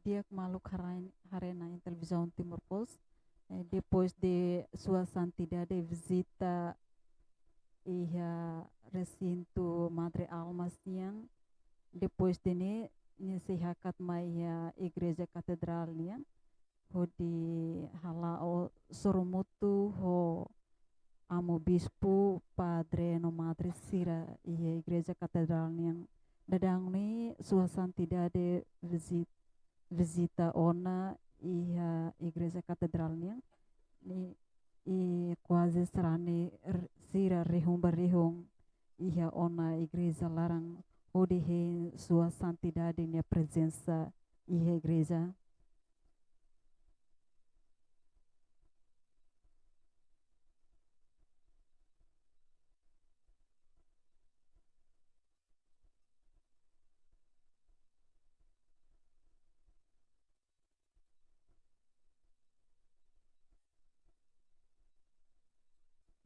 dia que Maluco Harena em televisão Timor Post, depois de sua santidade visita e recinto Madre Almas Niang, depois de nesse hakat mai a igreja catedral Niang, di hala o soromutu ho amo bispo padre no madre sira e igreja catedral Niang. Dadang ni sua santidade visita ona e a igreja catedral Niang ni e quase serane sira rihung barihung e a ona igreja larang onde sua santidade e a presença e a igreja.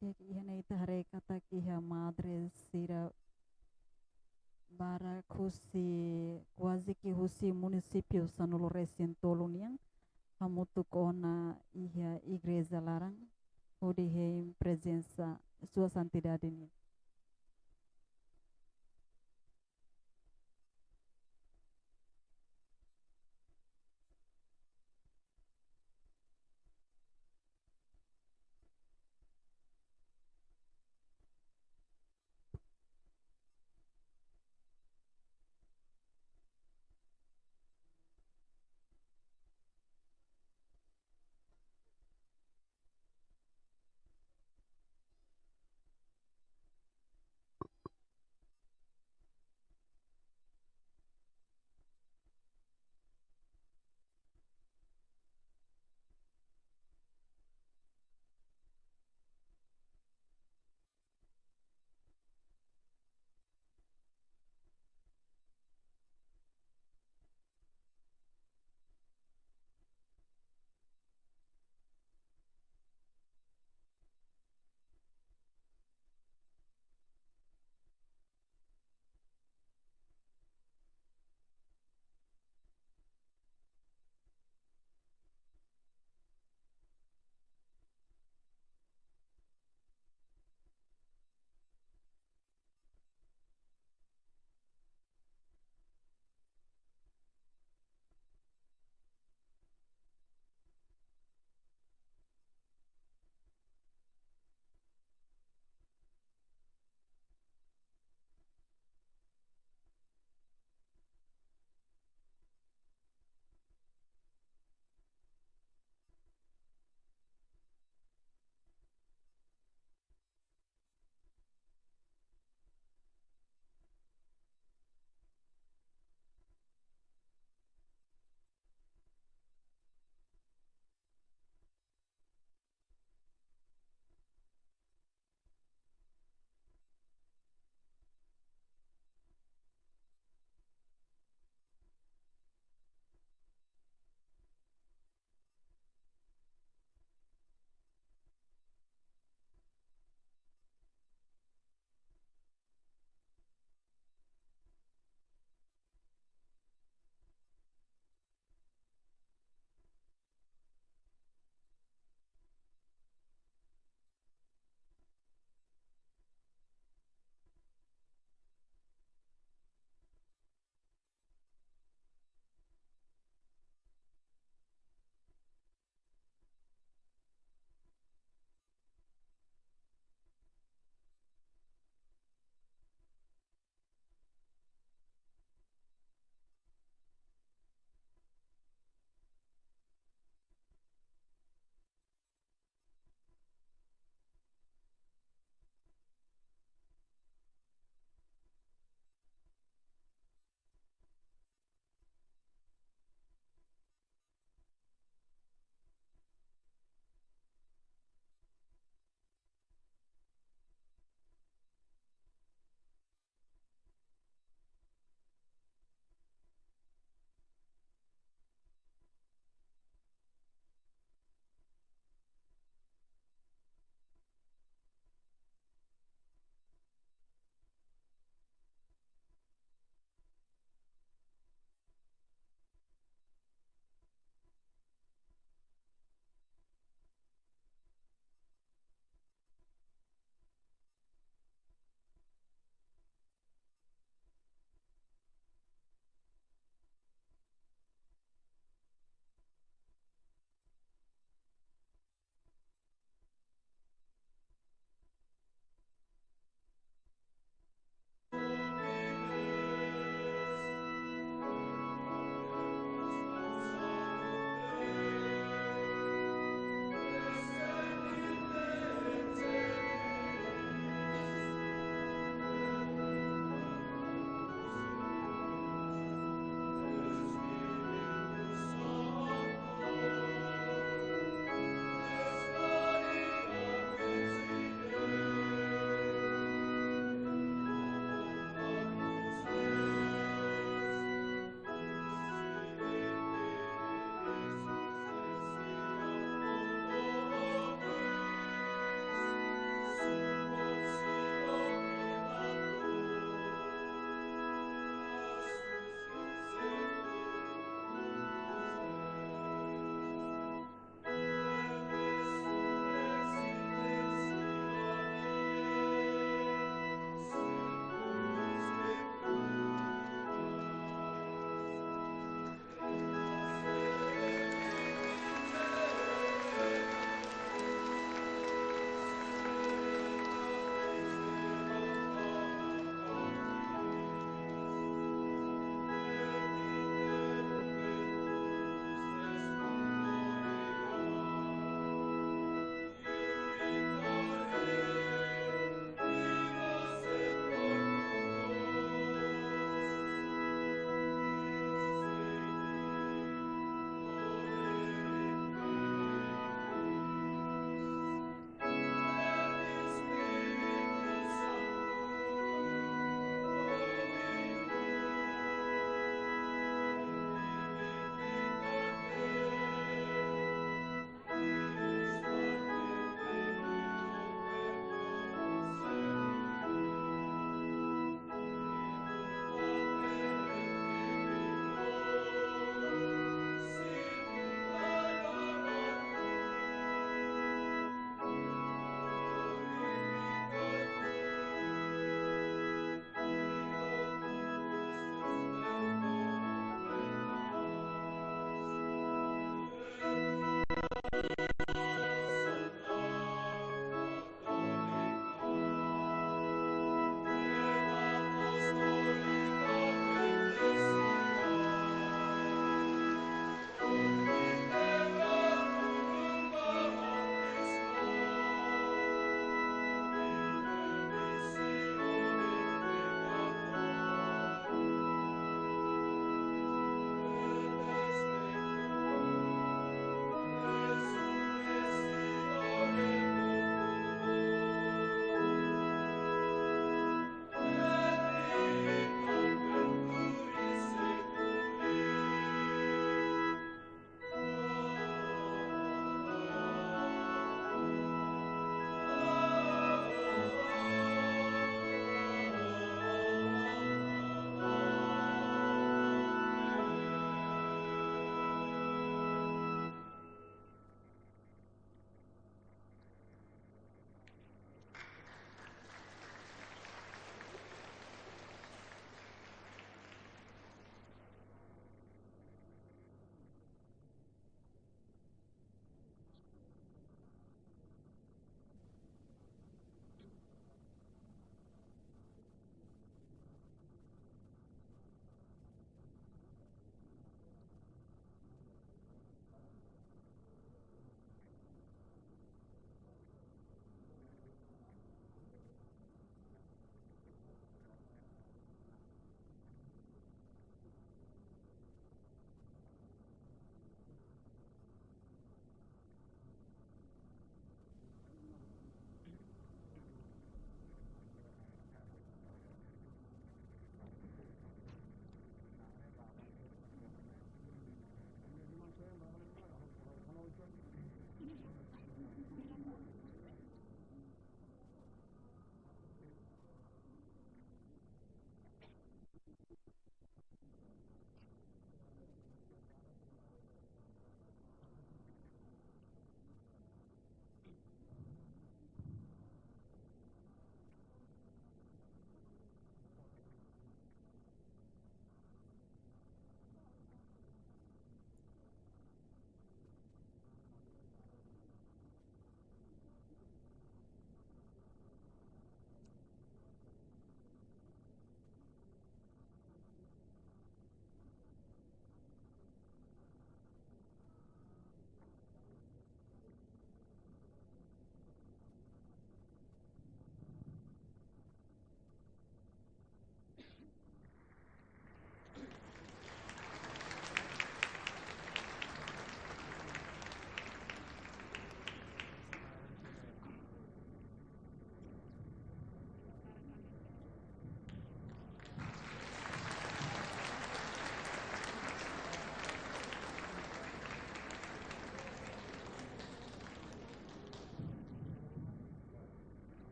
Dia que ia na itahare kata que a madre sira bara kusi quase que husi município sanulo recentolo niang hamutu kona ia igreja larang onde presença sua santidade ni.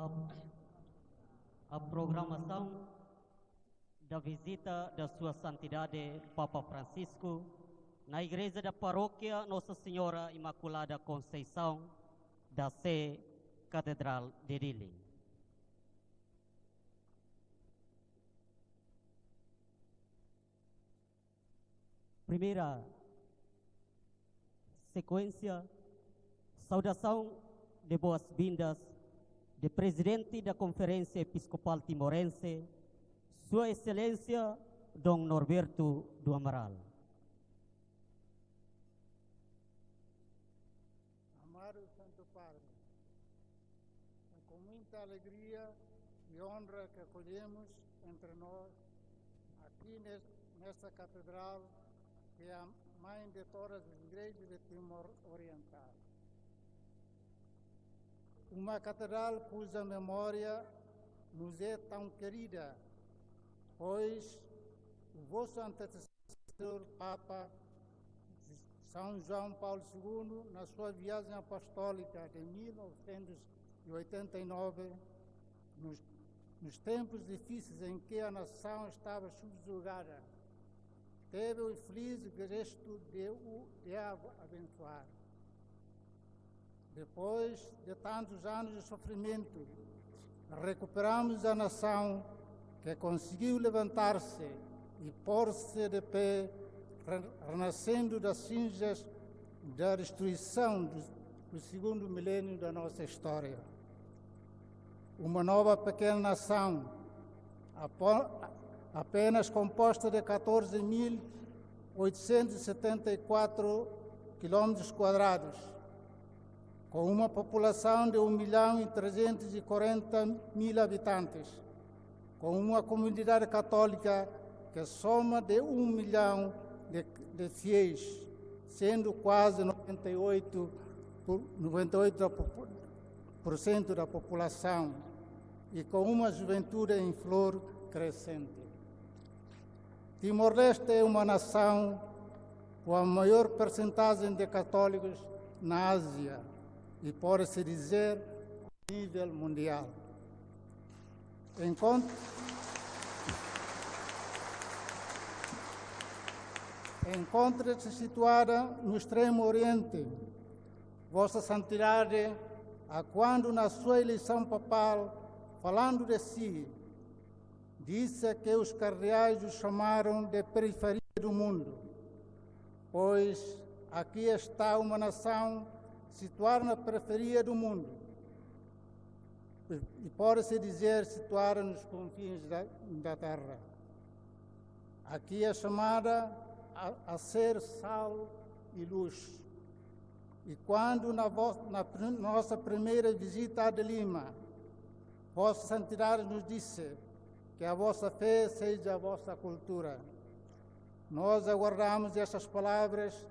a, a programação da visita da Sua Santidade Papa Francisco na Igreja da Paróquia Nossa Senhora Imaculada Conceição da Sé Catedral de Dili. Primeira sequência, saudação de boas-vindas do presidente da Conferência Episcopal Timorense, Sua Excelência Dom Norberto do Amaral. Amado Santo Padre, é com muita alegria e honra que acolhemos entre nós, aqui nesta catedral, que é a mãe de todas as igrejas de Timor Oriental. Uma catedral cuja memória nos é tão querida, pois o vosso antecessor Papa São João Paulo II, na sua viagem apostólica de 1989, nos tempos difíceis em que a nação estava subjugada, teve o infeliz gesto de a abençoar. Depois de tantos anos de sofrimento, recuperamos a nação que conseguiu levantar-se e pôr-se de pé, renascendo das cinzas da destruição do segundo milênio da nossa história. Uma nova pequena nação, apenas composta de 14.874 quilômetros quadrados, com uma população de 1.340.000 habitantes, com uma comunidade católica que soma de 1 milhão de fiéis, sendo quase 98% da população, e com uma juventude em flor crescente. Timor-Leste é uma nação com a maior percentagem de católicos na Ásia e, pode-se dizer, a nível mundial. Encontra-se situada no extremo oriente. Vossa Santidade, a quando na sua eleição papal, falando de si, disse que os cardeais o chamaram de periferia do mundo, pois aqui está uma nação situada na periferia do mundo e pode-se dizer situada nos confins da terra. Aqui é chamada a ser sal e luz. E quando na nossa primeira visita a de Lima, Vossa Santidade nos disse que a vossa fé seja a vossa cultura. Nós aguardamos estas palavras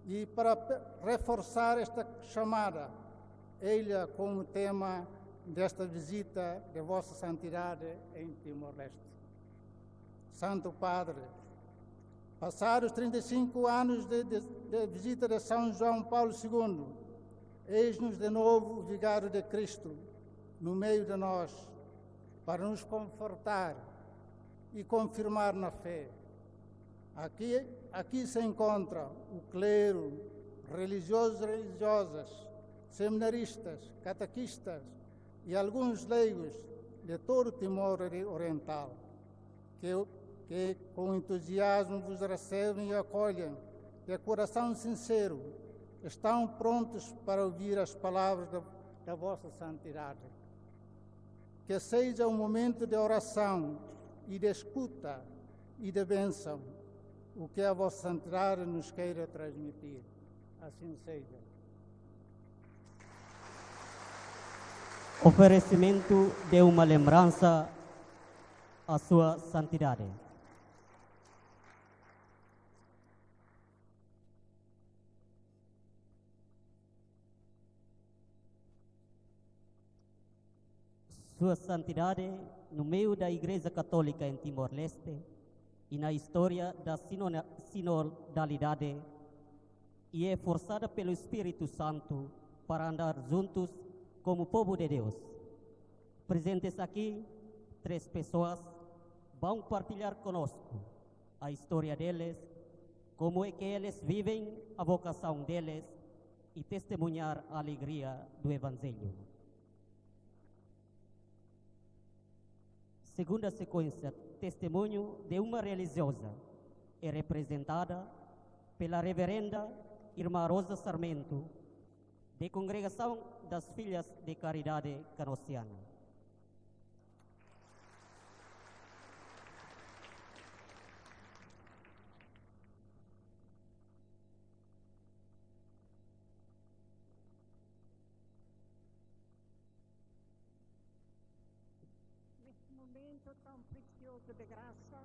e, para reforçar esta chamada, ela como tema desta visita de Vossa Santidade em Timor-Leste. Santo Padre, passados 35 anos de visita de São João Paulo II, eis-nos de novo o Vigário de Cristo no meio de nós, para nos confortar e confirmar na fé. Aqui se encontra o clero, religiosos e religiosas, seminaristas, catequistas e alguns leigos de todo o Timor Oriental, que com entusiasmo vos recebem e acolhem, de coração sincero, estão prontos para ouvir as palavras da vossa santidade. Que seja um momento de oração e de escuta e de bênção, o que a vossa santidade nos queira transmitir. Assim seja. Oferecimento de uma lembrança à Sua Santidade. Sua Santidade, no meio da Igreja Católica em Timor-Leste e na história da sinodalidade, e é forçada pelo Espírito Santo para andar juntos como povo de Deus. Presentes aqui, 3 pessoas vão partilhar conosco a história deles, como é que eles vivem a vocação deles e testemunhar a alegria do Evangelho. Segunda sequência, testemunho de uma religiosa, é representada pela reverenda Irmã Rosa Sarmento, de Congregação das Filhas de Caridade Canossiana. Neste momento tão precioso de graça,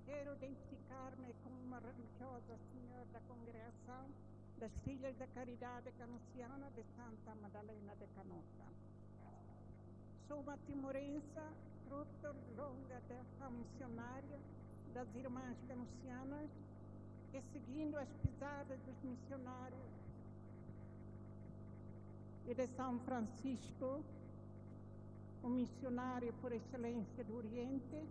quero identificar-me como uma religiosa senhora da Congregação das Filhas da Caridade Canossiana de Santa Madalena de Canossa. Sou uma timorense, fruto longa da missionária das Irmãs Canossianas, que, seguindo as pisadas dos missionários e de São Francisco, o missionário por excelência do Oriente,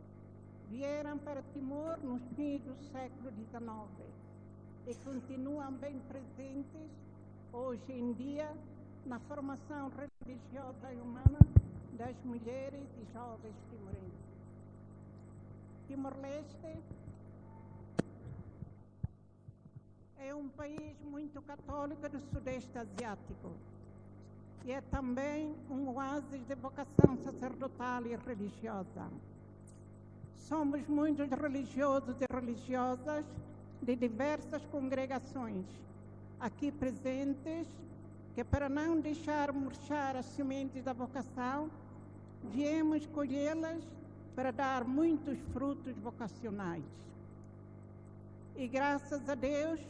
vieram para Timor nos fins do século XIX e continuam bem presentes hoje em dia na formação religiosa e humana das mulheres e jovens timorenses. Timor-Leste é um país muito católico do Sudeste Asiático e é também um oásis de vocação sacerdotal e religiosa. Somos muitos religiosos e religiosas de diversas congregações aqui presentes que, para não deixar murchar as sementes da vocação, viemos colhê-las para dar muitos frutos vocacionais. E graças a Deus,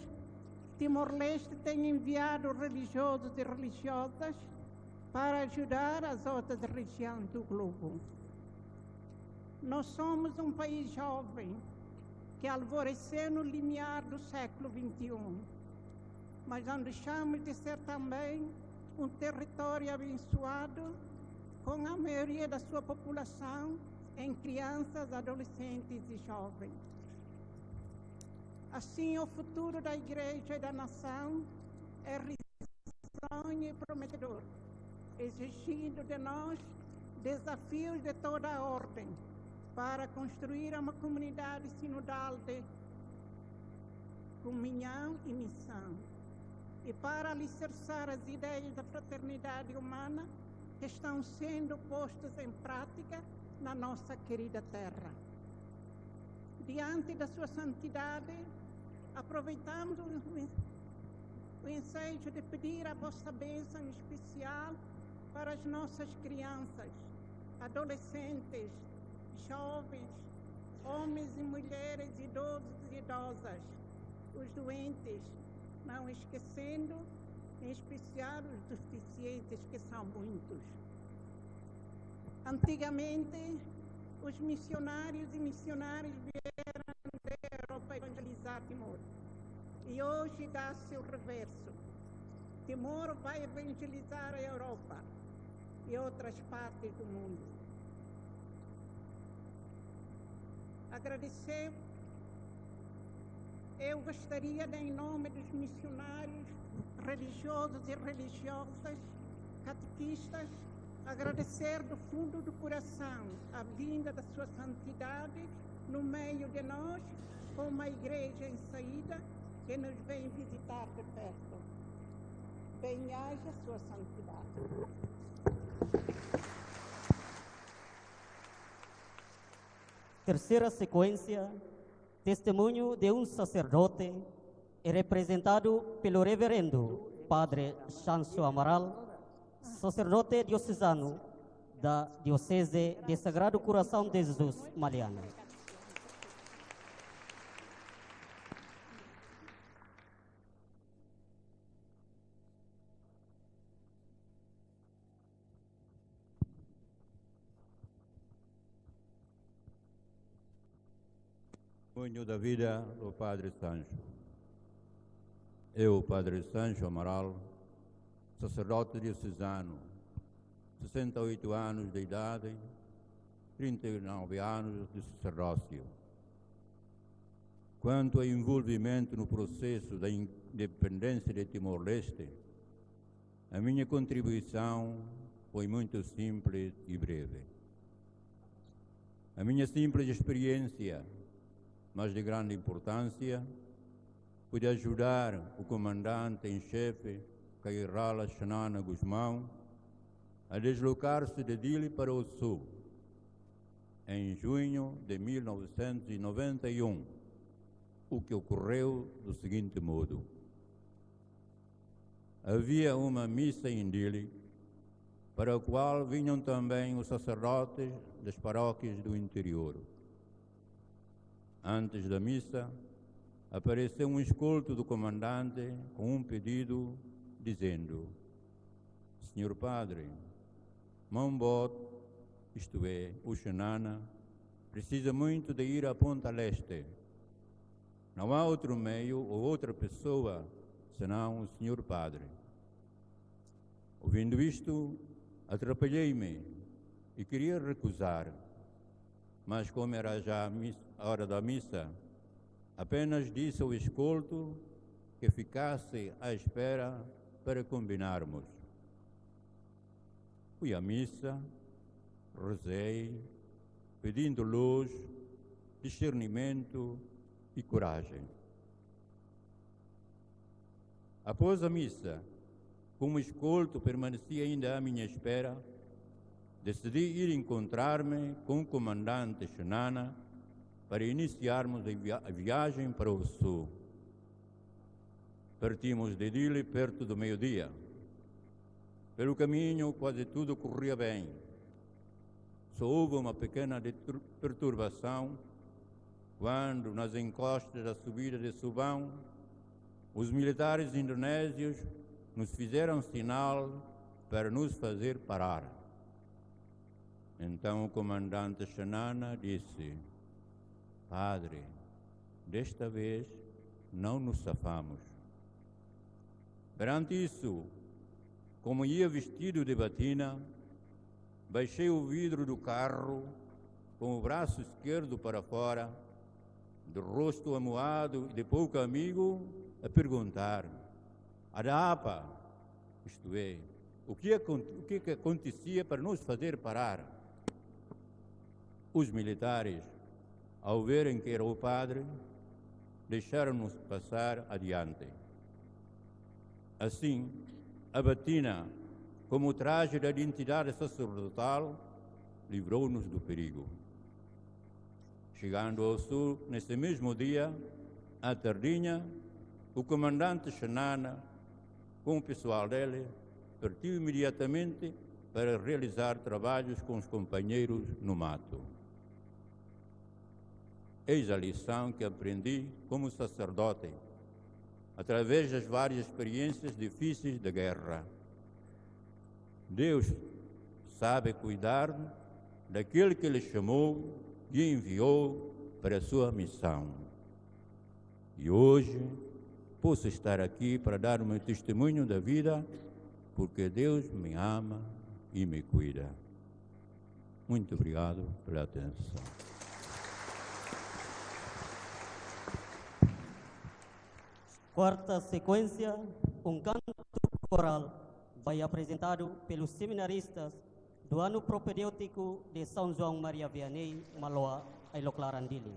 Timor-Leste tem enviado religiosos e religiosas para ajudar as outras regiões do globo. Nós somos um país jovem que alvoreceu no limiar do século XXI, mas não deixamos de ser também um território abençoado com a maioria da sua população em crianças, adolescentes e jovens. Assim, o futuro da Igreja e da nação é risonho e prometedor, exigindo de nós desafios de toda a ordem para construir uma comunidade sinodal de comunhão e missão, e para alicerçar as ideias da fraternidade humana que estão sendo postas em prática na nossa querida terra. Diante da sua santidade, aproveitamos o ensejo de pedir a vossa bênção especial para as nossas crianças, adolescentes, jovens, homens e mulheres, idosos e idosas, os doentes, não esquecendo, em especial, os deficientes, que são muitos. Antigamente, os missionários e missionárias vieram da Europa evangelizar Timor. E hoje dá-se o reverso. Timor vai evangelizar a Europa e outras partes do mundo. Agradecer, eu gostaria de, em nome dos missionários, religiosos e religiosas, catequistas, agradecer do fundo do coração a vinda da sua santidade no meio de nós, com uma igreja em saída que nos vem visitar de perto. Bem-haja sua santidade. Terceira sequência, testemunho de um sacerdote, é representado pelo reverendo Padre Xancho Amaral, sacerdote diocesano da Diocese de Sagrado Coração de Jesus, Maliana. Testemunho da vida do Padre Sancho. Eu, Padre Sancho Amaral, sacerdote diocesano, 68 anos de idade, 39 anos de sacerdócio. Quanto ao envolvimento no processo da independência de Timor-Leste, a minha contribuição foi muito simples e breve. A minha simples experiência, mas de grande importância, foi de ajudar o comandante em chefe, Kairala Xanana Guzmão, a deslocar-se de Dili para o sul, em junho de 1991, o que ocorreu do seguinte modo. Havia uma missa em Dili, para a qual vinham também os sacerdotes das paróquias do interior. Antes da missa, apareceu um escolto do comandante com um pedido, dizendo: Senhor Padre, Mambot, isto é, o Xanana, precisa muito de ir à Ponta Leste. Não há outro meio ou outra pessoa senão o Senhor Padre. Ouvindo isto, atrapalhei-me e queria recusar, mas como era já a hora da missa, apenas disse ao escolto que ficasse à espera para combinarmos. Fui à missa, rezei, pedindo luz, discernimento e coragem. Após a missa, como o escolto permanecia ainda à minha espera, decidi ir encontrar-me com o comandante Xanana para iniciarmos a viagem para o sul. Partimos de Dili perto do meio-dia. Pelo caminho, quase tudo corria bem. Só houve uma pequena perturbação quando, nas encostas da subida de Subão, os militares indonésios nos fizeram sinal para nos fazer parar. Então o comandante Xanana disse: Padre, desta vez não nos safamos. Perante isso, como ia vestido de batina, baixei o vidro do carro com o braço esquerdo para fora, de rosto amuado e de pouco amigo, a perguntar: Adapa, isto é, o que acontecia para nos fazer parar? Os militares, ao verem que era o padre, deixaram-nos passar adiante. Assim, a batina, como o traje da identidade sacerdotal, livrou-nos do perigo. Chegando ao sul, nesse mesmo dia, à tardinha, o comandante Xanana, com o pessoal dele, partiu imediatamente para realizar trabalhos com os companheiros no mato. Eis a lição que aprendi como sacerdote, através das várias experiências difíceis da guerra. Deus sabe cuidar daquele que Ele chamou e enviou para a sua missão. E hoje posso estar aqui para dar o meu testemunho da vida, porque Deus me ama e me cuida. Muito obrigado pela atenção. Quarta sequência, um canto coral vai apresentado pelos seminaristas do ano propedêutico de São João Maria Vianney, Maloa, Iloclarandili.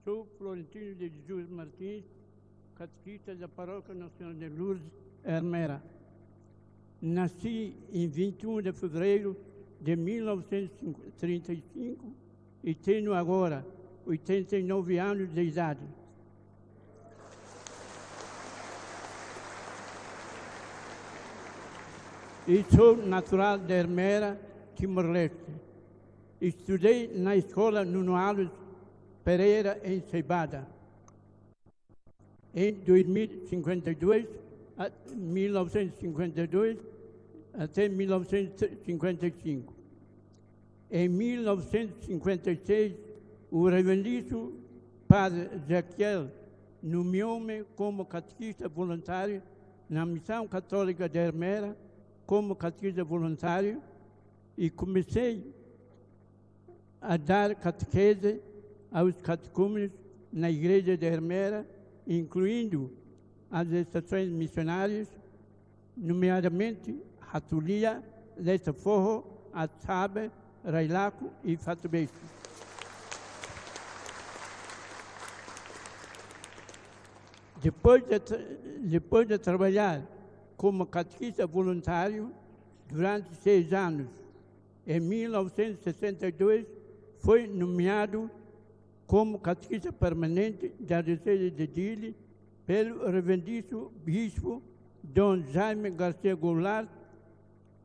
Sou Florentino de Jesus Martins, catequista da Paróquia Nacional de Lourdes, Ermera. Nasci em 21 de fevereiro de 1935 e tenho agora 89 anos de idade. E sou natural de Ermera, Timor-Leste. Estudei na escola Nuno Alves Pereira, em Ceibada. Em 1952 até 1955. Em 1956, o reverendíssimo Padre Jaquiel nomeou-me como catequista voluntário na Missão Católica de Ermera, como catequista voluntário, e comecei a dar catequese aos catecúmenos na Igreja de Ermera, incluindo as estações missionárias, nomeadamente Ratulia, Lessa Forro, Atsabe, Railaco e Fatubeixo. Depois de trabalhar como catequista voluntário durante 6 anos, em 1962 foi nomeado como catequista permanente da Diocese de Dili pelo reverendíssimo bispo Dom Jaime Garcia Goulart.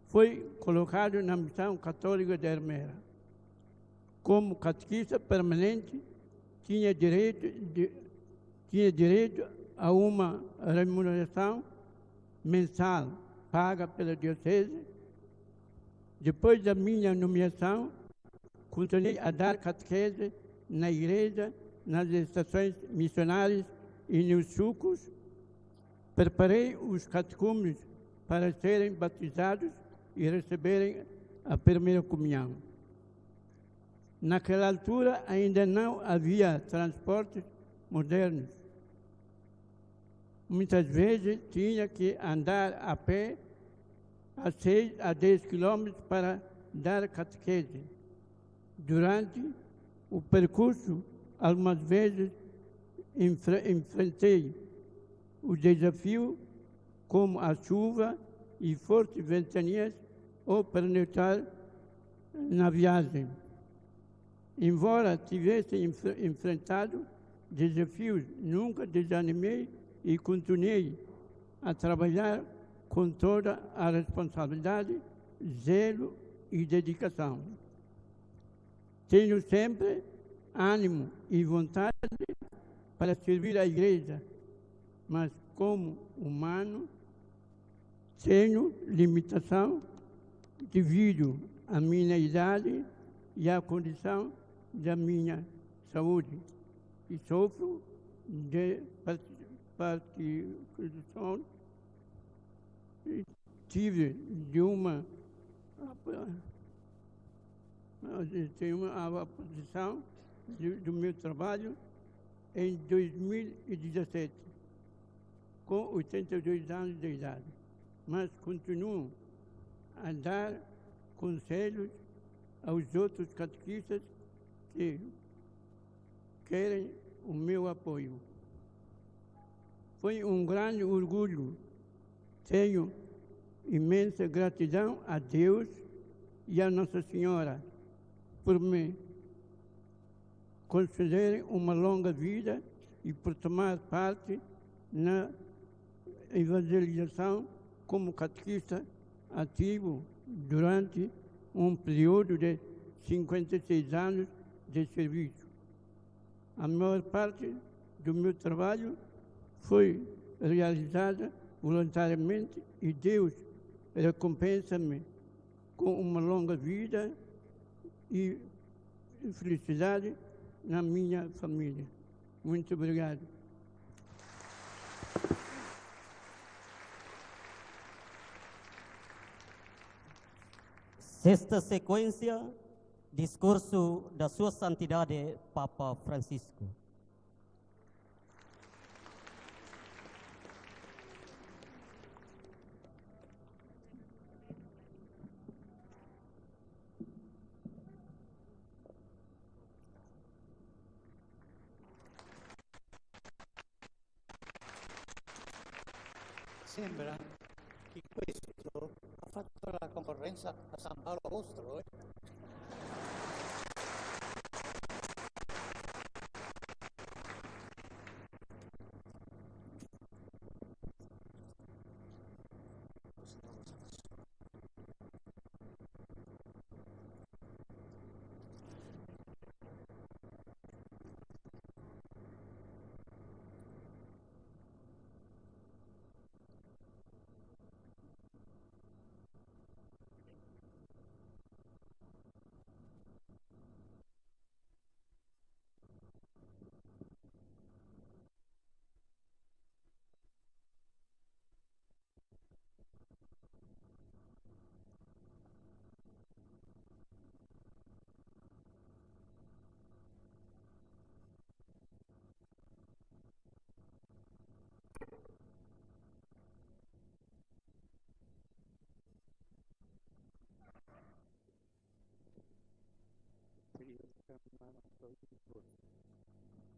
Foi colocado na Missão Católica de Ermera. Como catequista permanente, tinha direito a uma remuneração mensal paga pela Diocese. Depois da minha nomeação, continuei a dar catequese na igreja, nas estações missionárias e nos sucos. Preparei os catecúmenos para serem batizados e receberem a primeira comunhão. Naquela altura ainda não havia transportes modernos. Muitas vezes tinha que andar a pé a 6 a 10 quilômetros para dar catequese. Durante o percurso, algumas vezes enfrentei o desafio, como a chuva e fortes ventanias, ou pernoitar na viagem. Embora tivesse enfrentado desafios, nunca desanimei e continuei a trabalhar com toda a responsabilidade, zelo e dedicação. Tenho sempre ânimo e vontade para servir a Igreja, mas como humano tenho limitação devido à minha idade e à condição da minha saúde, e sofro de particulização. Tive uma aposição do meu trabalho em 2017, com 82 anos de idade, mas continuo a dar conselhos aos outros catequistas que querem o meu apoio. Foi um grande orgulho. Tenho imensa gratidão a Deus e a Nossa Senhora por me concederem uma longa vida e por tomar parte na evangelização como catequista ativo durante um período de 56 anos de serviço. A maior parte do meu trabalho foi realizada voluntariamente e Deus recompensa-me com uma longa vida e felicidade na minha família. Muito obrigado. Sexta sequência, discurso da Sua Santidade Papa Francisco. sembra che questo ha fatto la concorrenza a San Paolo Apostolo.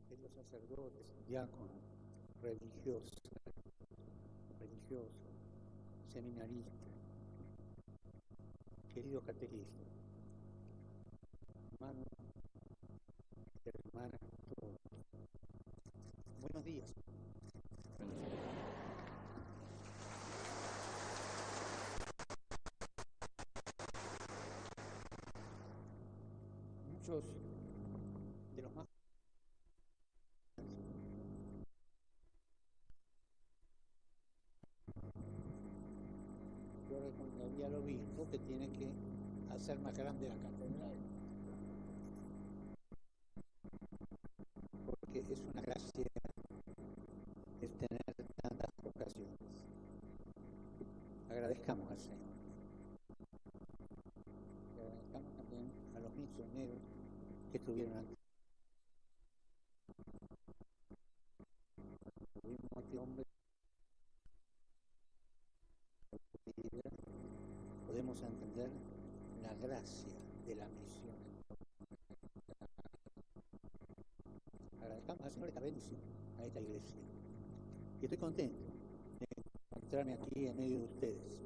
Queridos sacerdotes, diáconos, religiosos, seminaristas, queridos catequistas, hermanos y hermanas todos, buenos días. Muchos de los más yo recomendaría al obispo que tiene que hacer más grande la catedral, porque es una gracia el tener tantas ocasiones. Agradezcamos al Señor. Y agradezcamos también a los misioneros que estuvieron antes. Tuvimos a este hombre, podemos entender la gracia de la misión. Agradezcamos al Señor esta bendición a esta iglesia. Y estoy contento de encontrarme aquí en medio de ustedes.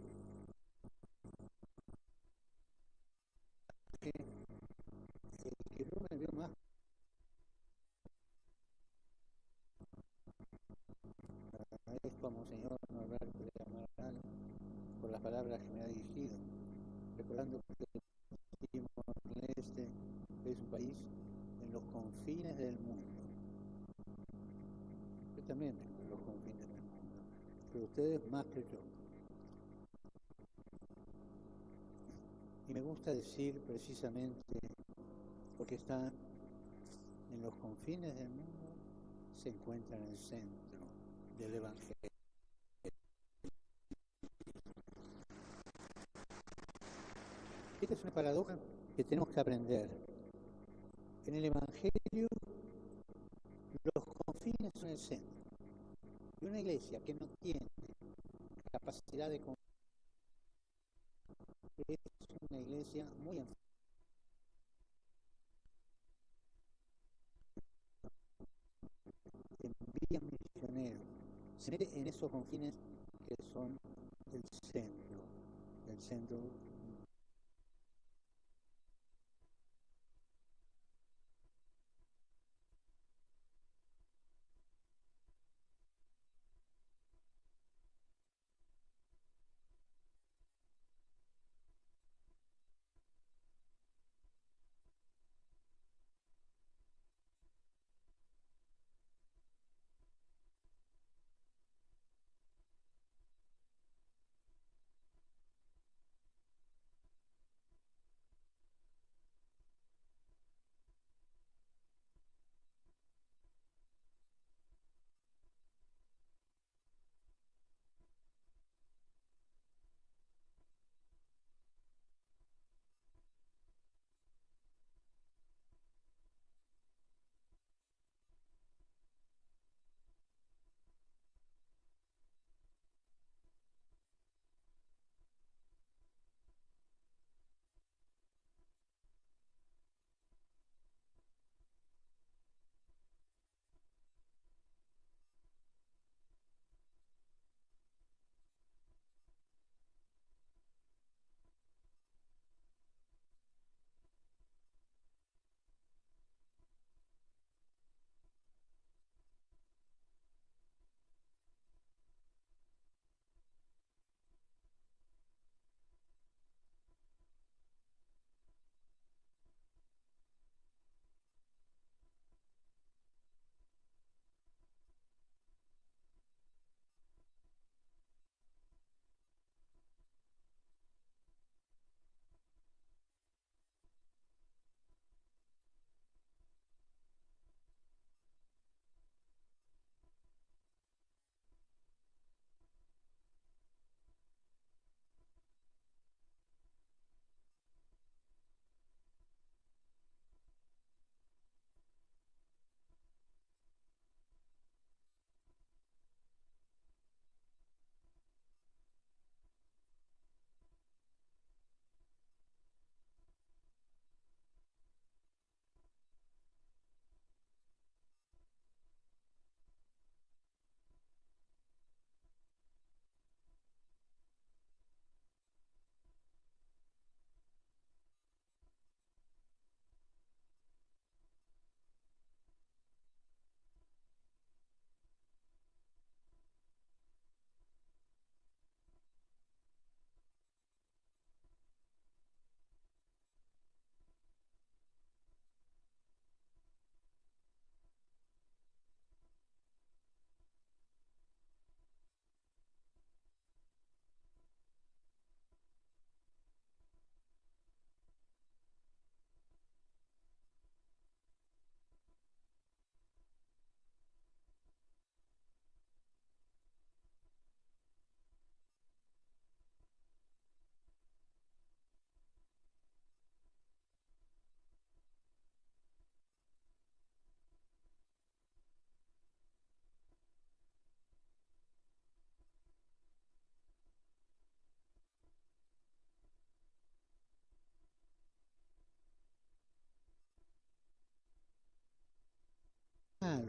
Que yo me veo más agradezco a Monseñor Norberto de Amaral por las palabras que me ha dirigido, recordando que Timor-Leste es un país en los confines del mundo. Yo también vengo en los confines del mundo, pero ustedes más que yo. Y me gusta decir precisamente, porque está en los confines del mundo, se encuentra en el centro del Evangelio. Esta es una paradoja que tenemos que aprender. En el Evangelio, los confines son el centro. Y una iglesia que no tiene capacidad de es una iglesia muy enferma. Envía misioneros, se mete en esos confines que son el centro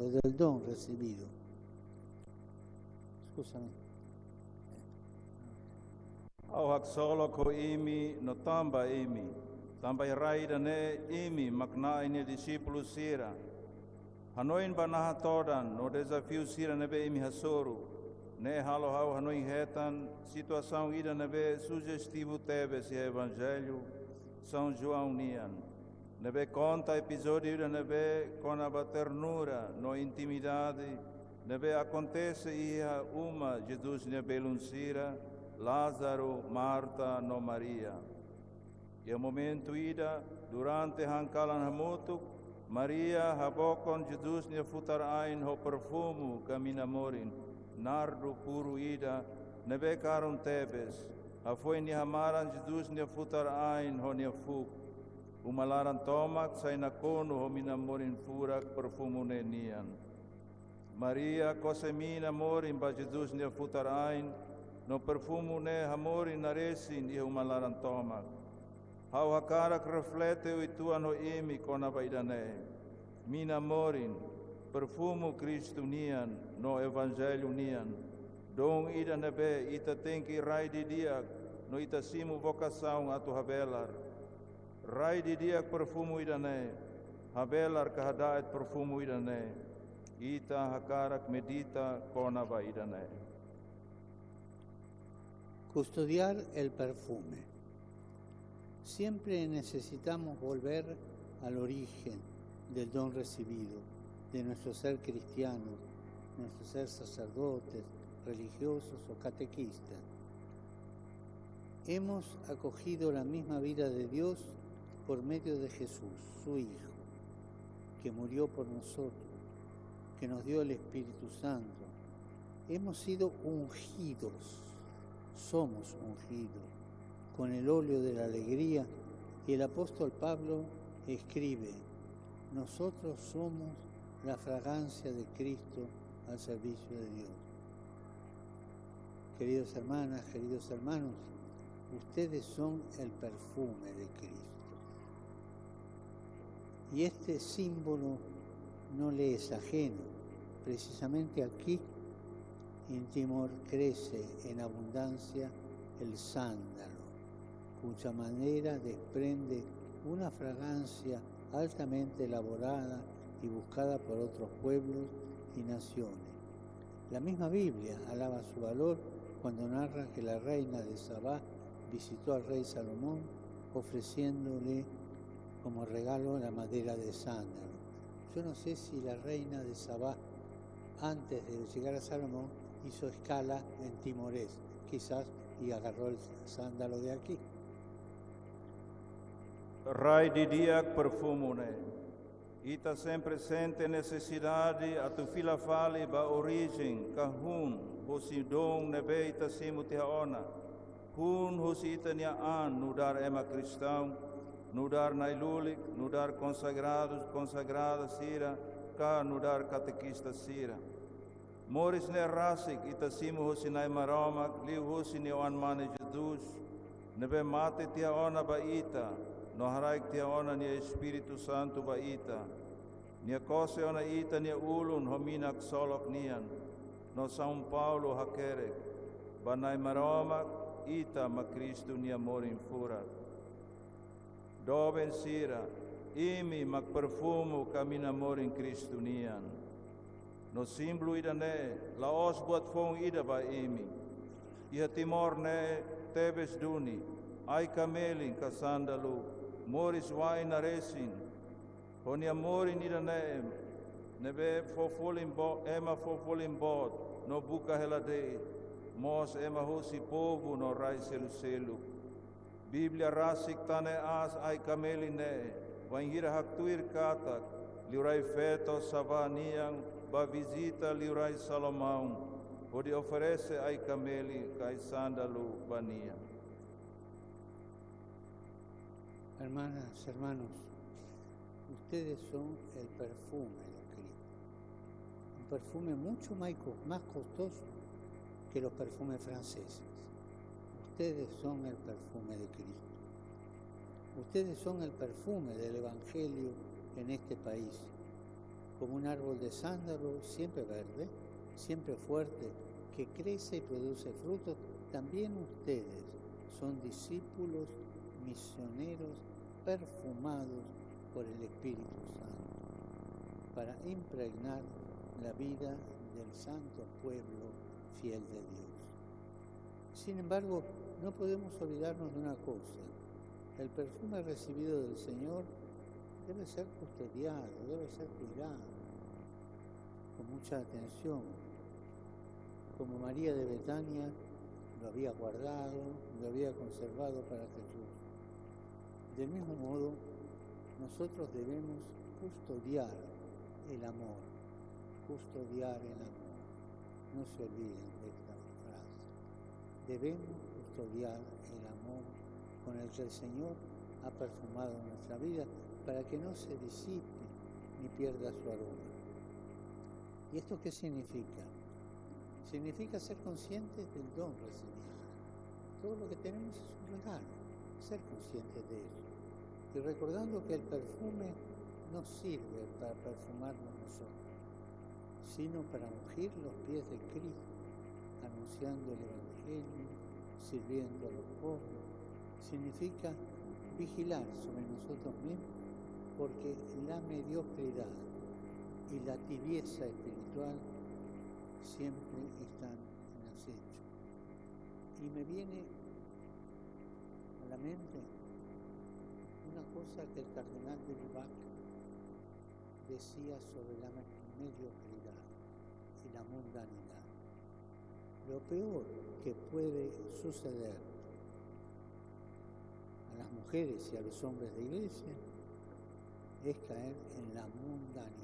regalo, del don recibido. Scusami. Au hak solo ko imi no tamba imi. Tamba iraida ne imi makna ini discípulo sira. Hanoin banaha todan no desafio sira nebe imi hasoru. Ne halo hau hanoin retan situação ida nebe sugestivo teve se evangelho São João nian. Nebe conta episódio ida nebe com a ternura no intimidade. Nebe acontece ia uma Jesus ne belunsira. Lázaro, Marta, no Maria. E o momento ida, durante hankalan hamutuk, Maria habokon Jesus ne futar ain ho perfumu kamina morin, nardo puro ida, nebe karon tebes, foi ni hamaran Jesus ne futar ain ho ne fuk, umalaran tomak say nakono ho minamorin furak perfumu ne nian. Maria kosemina morin ba Jesus ne futar ain, no perfumo ne hamori naresin e umalaran tomak. Hau hakarak reflete o itua no imi kona vaidane. Mina morin, perfumo Cristo nian, no evangelho nian. Dong ida nebe, ita tenki rai di diak, no ita simu vocação atu habelar. Rai di diak perfumo ida ne, habelar kahadaet perfumo ida ne. Ita hakarak medita kona vaidane. Custodiar el perfume. Siempre necesitamos volver al origen del don recibido, de nuestro ser cristiano, nuestro ser sacerdotes, religiosos o catequistas. Hemos acogido la misma vida de Dios por medio de Jesús, su Hijo, que murió por nosotros, que nos dio el Espíritu Santo. Hemos sido ungidos. Somos ungidos con el óleo de la alegría y el apóstol Pablo escribe, nosotros somos la fragancia de Cristo al servicio de Dios. Queridos hermanas, queridos hermanos, ustedes son el perfume de Cristo. Y este símbolo no le es ajeno. Precisamente aquí en Timor crece en abundancia el sándalo, cuya madera desprende una fragancia altamente elaborada y buscada por otros pueblos y naciones. La misma Biblia alaba su valor cuando narra que la reina de Sabá visitó al rey Salomón ofreciéndole como regalo la madera de sándalo. Yo no sé si la reina de Sabá, antes de llegar a Salomón, hizo escala en Timorés, quizás, y agarró el sándalo de aquí. Rai di diak perfumune, ita sempre sente necessidade a tu fila fale ba origem, kahun, hosi dong nebe ita simu tihaona, hun hosi ita nia an, nudar ema cristão, nudar nailulik, nudar consagrados, consagradas sira, ka nudar catequista sira. Moris ne rasik ita simu hosi nai maromak, liu hosi ni oan mane Jesus, nebe mate tia ona ba ita, no haraik tia ona ni Espírito Santo ba ita, nia kose ona ita nia ulun hominak solok nian, no São Paulo hakerek, ba nai maromak ita ma Cristo nia morin furat. Doben sira, imi mak perfumo kamina morin Cristo nian. No símbolo ida ne, la os buat fong ida ba imi. Iha Timor ne, tebes duni, ai kamelin kasandalu, moris wai naresin. Honia morin ida ne, nebe fofolin bo, ema fofolin bod, no buka helade, mos ema hosi povo no rai selu. Biblia rasik tane as ai kamelin ne, wain hira haktuir katak, liurai feto savaniang, ba visita liurai Salomão, onde oferece ai cameli cai sándalu bania. Hermanas, hermanos, ustedes son el perfume de Cristo. Un perfume mucho más costoso que los perfumes franceses. Ustedes son el perfume de Cristo. Ustedes son el perfume del Evangelio en este país. como un árbol de sándalo siempre verde, siempre fuerte, que crece y produce frutos, también ustedes son discípulos misioneros perfumados por el Espíritu Santo, para impregnar la vida del santo pueblo fiel de Dios. Sin embargo, no podemos olvidarnos de una cosa: el perfume recibido del Señor debe ser custodiado, debe ser cuidado con mucha atención, como María de Betania lo había guardado, lo había conservado para Jesús. Del mismo modo, nosotros debemos custodiar el amor, custodiar el amor. No se olviden de esta frase. Debemos custodiar el amor con el que el Señor ha perfumado nuestra vida, para que no se disipe ni pierda su aroma. ¿Y esto qué significa? Significa ser conscientes del don recibido. Todo lo que tenemos es un regalo, ser conscientes de eso. Y recordando que el perfume no sirve para perfumarnos nosotros, sino para ungir los pies de Cristo, anunciando el Evangelio, sirviendo a los pobres. Significa vigilar sobre nosotros mismos, porque la mediocridad y la tibieza espiritual siempre están en acecho. Y me viene a la mente una cosa que el cardenal de Lubac decía sobre la mediocridad y la mundanidad. Lo peor que puede suceder a las mujeres y a los hombres de iglesia es caer en la mundanidad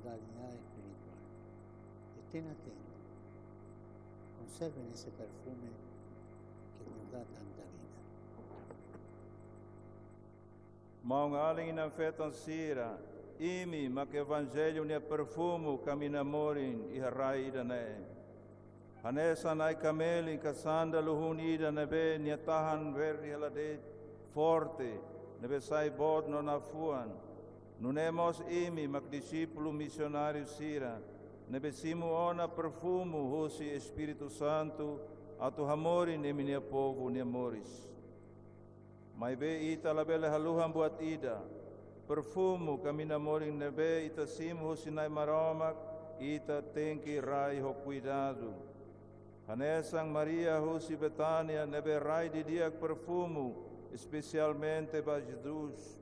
espiritual. Estén atentos, conserven ese perfume que nos da tanta vida. Maungaling ng fetang sira, imi mak evangelho ni perfumo kami namorin iharai dane. Hanesan ay kameli kasanda luhun ida nebe niatahan veri halade forte nebe sai bod non afuan. Nunemos imi mak discípulo missionário sira nebe simu ona perfumo hosi Espírito Santo atu hamori ne minia povo ne amoris. Mai be ita labele haluhan buat ida perfumo kami namorin nebe ita simu hosi nai maromak ita tenki rai ho cuidado. Hanesang Maria hosi Betânia nebe rai di diak perfumo especialmente para Jesus.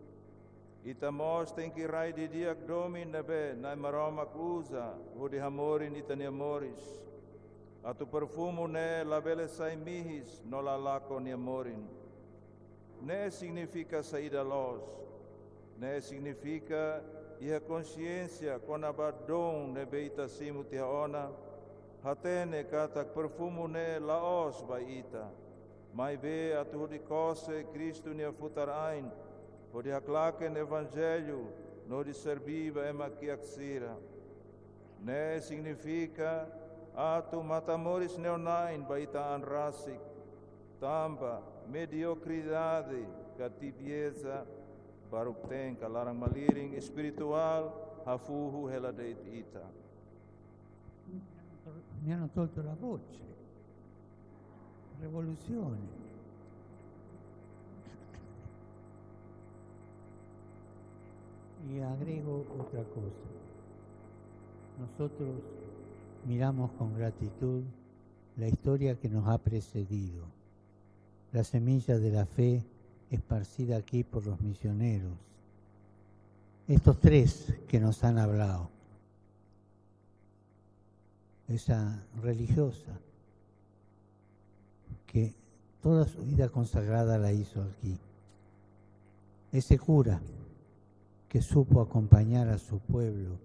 Itamos tem que rai di diak domi nebe nai maroma usa ho di hamorin itani amoris. Atu perfumo ne labele sai mihis no la lako ni amorin. Ne significa saída los. Ne significa ia consciência con abadon nebe itasimu tiaona. Hatene katak perfumo ne laos baita. Mai be atu di kose Cristo ni futarain. O de haklaken evangelho, no de serviva ema kiaksira. Ne significa atu matamoris neonain baita anrasik. Tamba mediocridade, katibieza, barukten kalarang maliring espiritual, hafuhu heladeit ita. Mi hanno tolto la voce. Rivoluzione. Y agrego otra cosa. Nosotros miramos con gratitud la historia que nos ha precedido, la semilla de la fe esparcida aquí por los misioneros. Estos tres que nos han hablado. Esa religiosa que toda su vida consagrada la hizo aquí. Ese cura que supo acompañar a su pueblo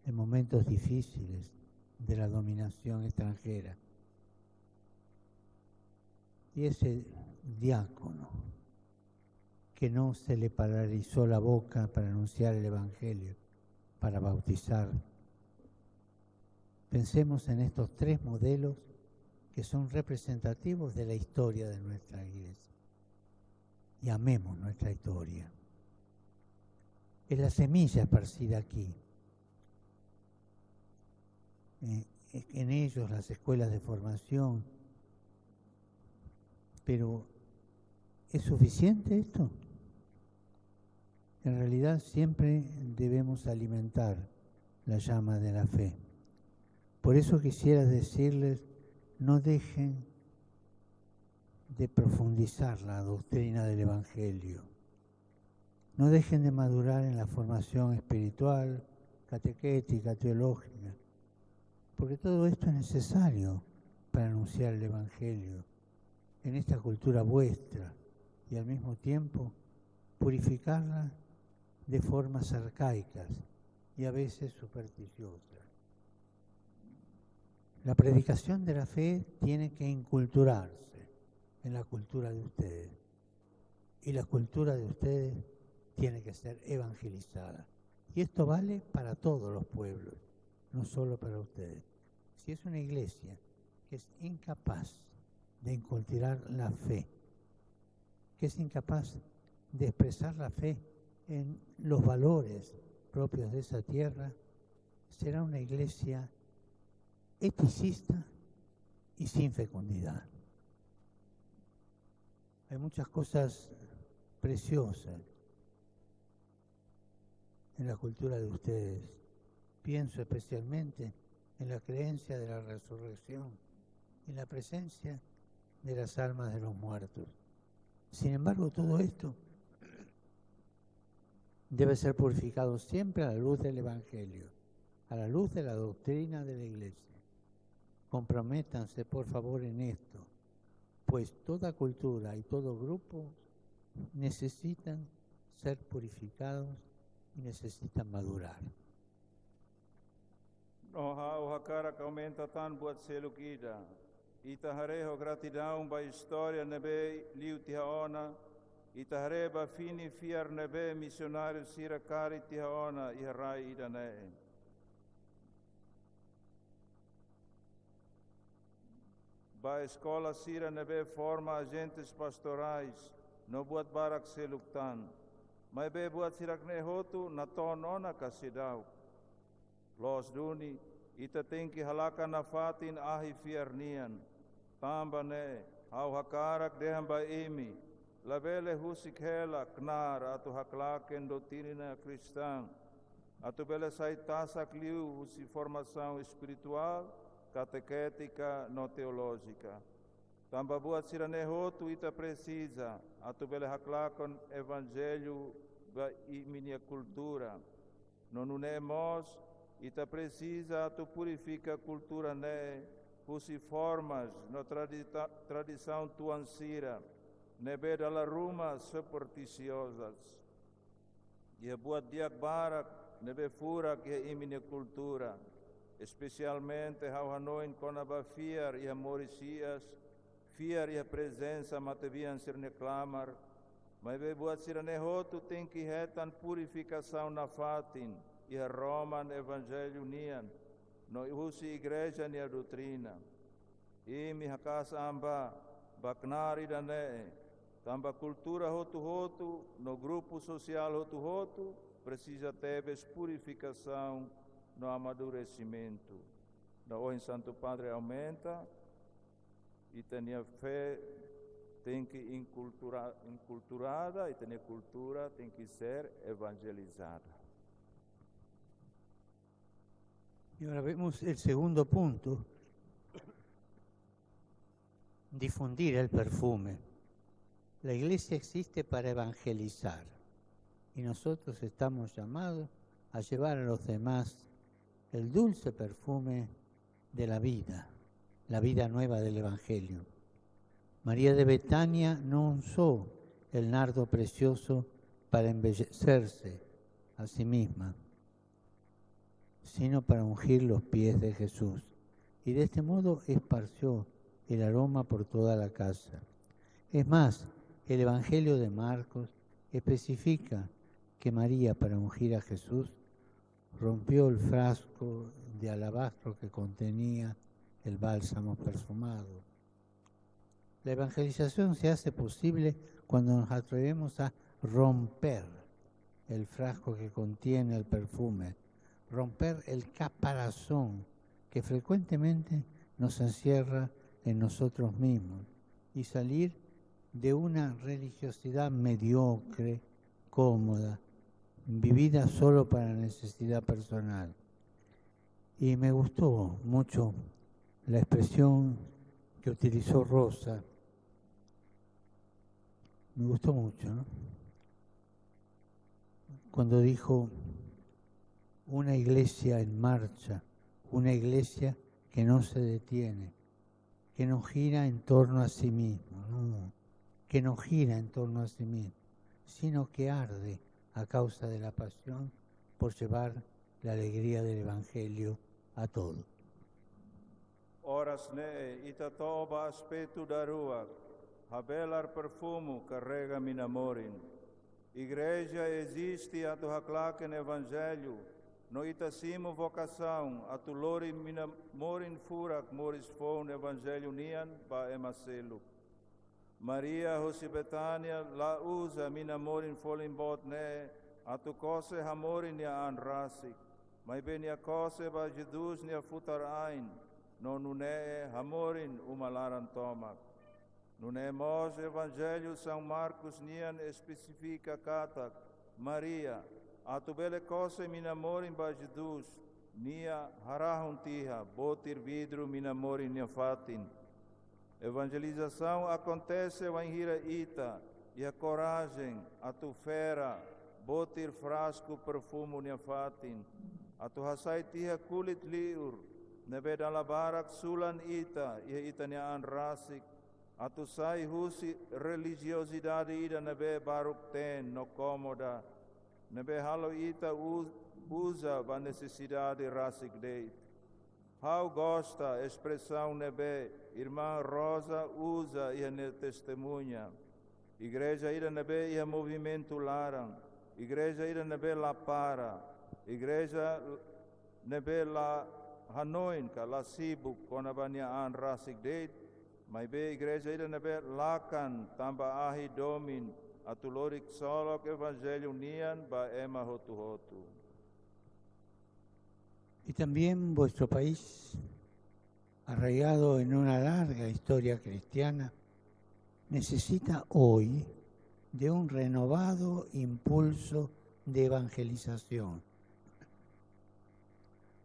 en momentos difíciles de la dominación extranjera. Y ese diácono que no se le paralizó la boca para anunciar el Evangelio, para bautizar. Pensemos en estos tres modelos que son representativos de la historia de nuestra iglesia. Y amemos nuestra historia. Es la semilla esparcida aquí. En ellos las escuelas de formación. Pero, ¿es suficiente esto? En realidad siempre debemos alimentar la llama de la fe. Por eso quisiera decirles, no dejen de profundizar la doctrina del Evangelio. No dejen de madurar en la formación espiritual, catequética, teológica, porque todo esto es necesario para anunciar el Evangelio en esta cultura vuestra y al mismo tiempo purificarla de formas arcaicas y a veces supersticiosas. La predicación de la fe tiene que inculturarse en la cultura de ustedes y la cultura de ustedes tiene que ser evangelizada. Y esto vale para todos los pueblos, no solo para ustedes. Si es una iglesia que es incapaz de inculturar la fe, que es incapaz de expresar la fe en los valores propios de esa tierra, será una iglesia eticista y sin fecundidad. Hay muchas cosas preciosas en la cultura de ustedes. Pienso especialmente en la creencia de la resurrección, en la presencia de las almas de los muertos. Sin embargo, todo esto debe ser purificado siempre a la luz del Evangelio, a la luz de la doctrina de la Iglesia. Comprométanse, por favor, en esto, pues toda cultura y todo grupo necesitan ser purificados y necesitan madurar. O hakara que aumenta tan buat selukida. Itahareho gratidão ba história nebe liu tihaona. Itahareba fini fiar nebe missionário sirakari tihaona iharai idane. Ba escola sira nebe forma agentes pastorais no buat barak seluktan. Mai be buat sirak nehotu na tonona kasidau. Los duni ita tenki halaka na fatin ahi fiarnian. Tamba ne au hakarak dehan ba imi. Labele husik hela knar atu haklaken doutrina cristã. Atu bele sai tasak liu husi formação espiritual, catequética, no teológica. Tamba buat sirane hotu ita precisa. Atu bele haklakon evangelho ba iminia cultura. Nonunemos ita precisa tu purifica a cultura ne, husi formas no tradição tuansira, nebe dalla ruma supersticiosas. E buat diak barak nebe fura que imine cultura, especialmente hau hanoin konaba fiar e amoricias, fiar e a presença matevian ser neclamar, mas be buat sirane hotu tem que retan purificação na fatin, e a Roman Evangelho nian, no husi igreja ni a doutrina. E mi hakas amba, baknari dane, tamba cultura hotu, no grupo social hotu, precisa teves purificação no amadurecimento. No em Santo Padre aumenta, e tenha fé, tem que inculturada, e tenha cultura, tem que ser evangelizada. Y ahora vemos el segundo punto, difundir el perfume. La iglesia existe para evangelizar y nosotros estamos llamados a llevar a los demás el dulce perfume de la vida nueva del Evangelio. María de Betania no usó el nardo precioso para embellecerse a sí misma, sino para ungir los pies de Jesús. Y de este modo esparció el aroma por toda la casa. Es más, el Evangelio de Marcos especifica que María, para ungir a Jesús, rompió el frasco de alabastro que contenía el bálsamo perfumado. La evangelización se hace posible cuando nos atrevemos a romper el frasco que contiene el perfume, romper el caparazón que frecuentemente nos encierra en nosotros mismos y salir de una religiosidad mediocre, cómoda, vivida solo para necesidad personal. Y me gustó mucho la expresión que utilizó Rosa. Me gustó mucho, ¿no? Cuando dijo una iglesia en marcha, una iglesia que no se detiene, que no gira en torno a sí mismo, no, que no gira en torno a sí mismo, sino que arde a causa de la pasión por llevar la alegría del Evangelio a todos. Oras ne ita toba aspetto da rua, habelar perfumo carrega minamorin. Igreja existe a tu haclaken evangelho, no itasimo vocação, a tu lori minamorin furak moris fon evangelho nian ba emaselo. Maria Josibetania la usa minamorin folimbot ne, a tu cose hamorin nia anrasik, mai benia cose ba Jesus nia futar ain, no nune hamorin umalaran tomak. Nune mos evangelho São Marcos nian especifica katak, Maria, a tu bele cose minamorin ba Jesus, nia harahun tiha, botir vidro minamorin nia fatin. Evangelização acontece em hira ita, e a coragem, a tu fera, botir frasco perfumo nia fatin, a tu hasai tiha kulit liur, nebe dalabarak sulan ita, e ita nia anrasik, a tu sai husi religiosidade ida nebe baruk ten no comoda, nebe halo ita usa a necessidade rasik deit. How gosta a expressão nebe, irmã Rosa usa e ne testemunha. Igreja ida nebe e movimento laran. Igreja ida nebe la para. Igreja nebe la hanoinka, la sibuk, konabanya an rasik deit. Mai be igreja ida nebe lakan tamba ahi domin. Atulorik solok evangelho nian ba ema hotu hotu. Y también vuestro país, arraigado en una larga historia cristiana, necesita hoy de un renovado impulso de evangelización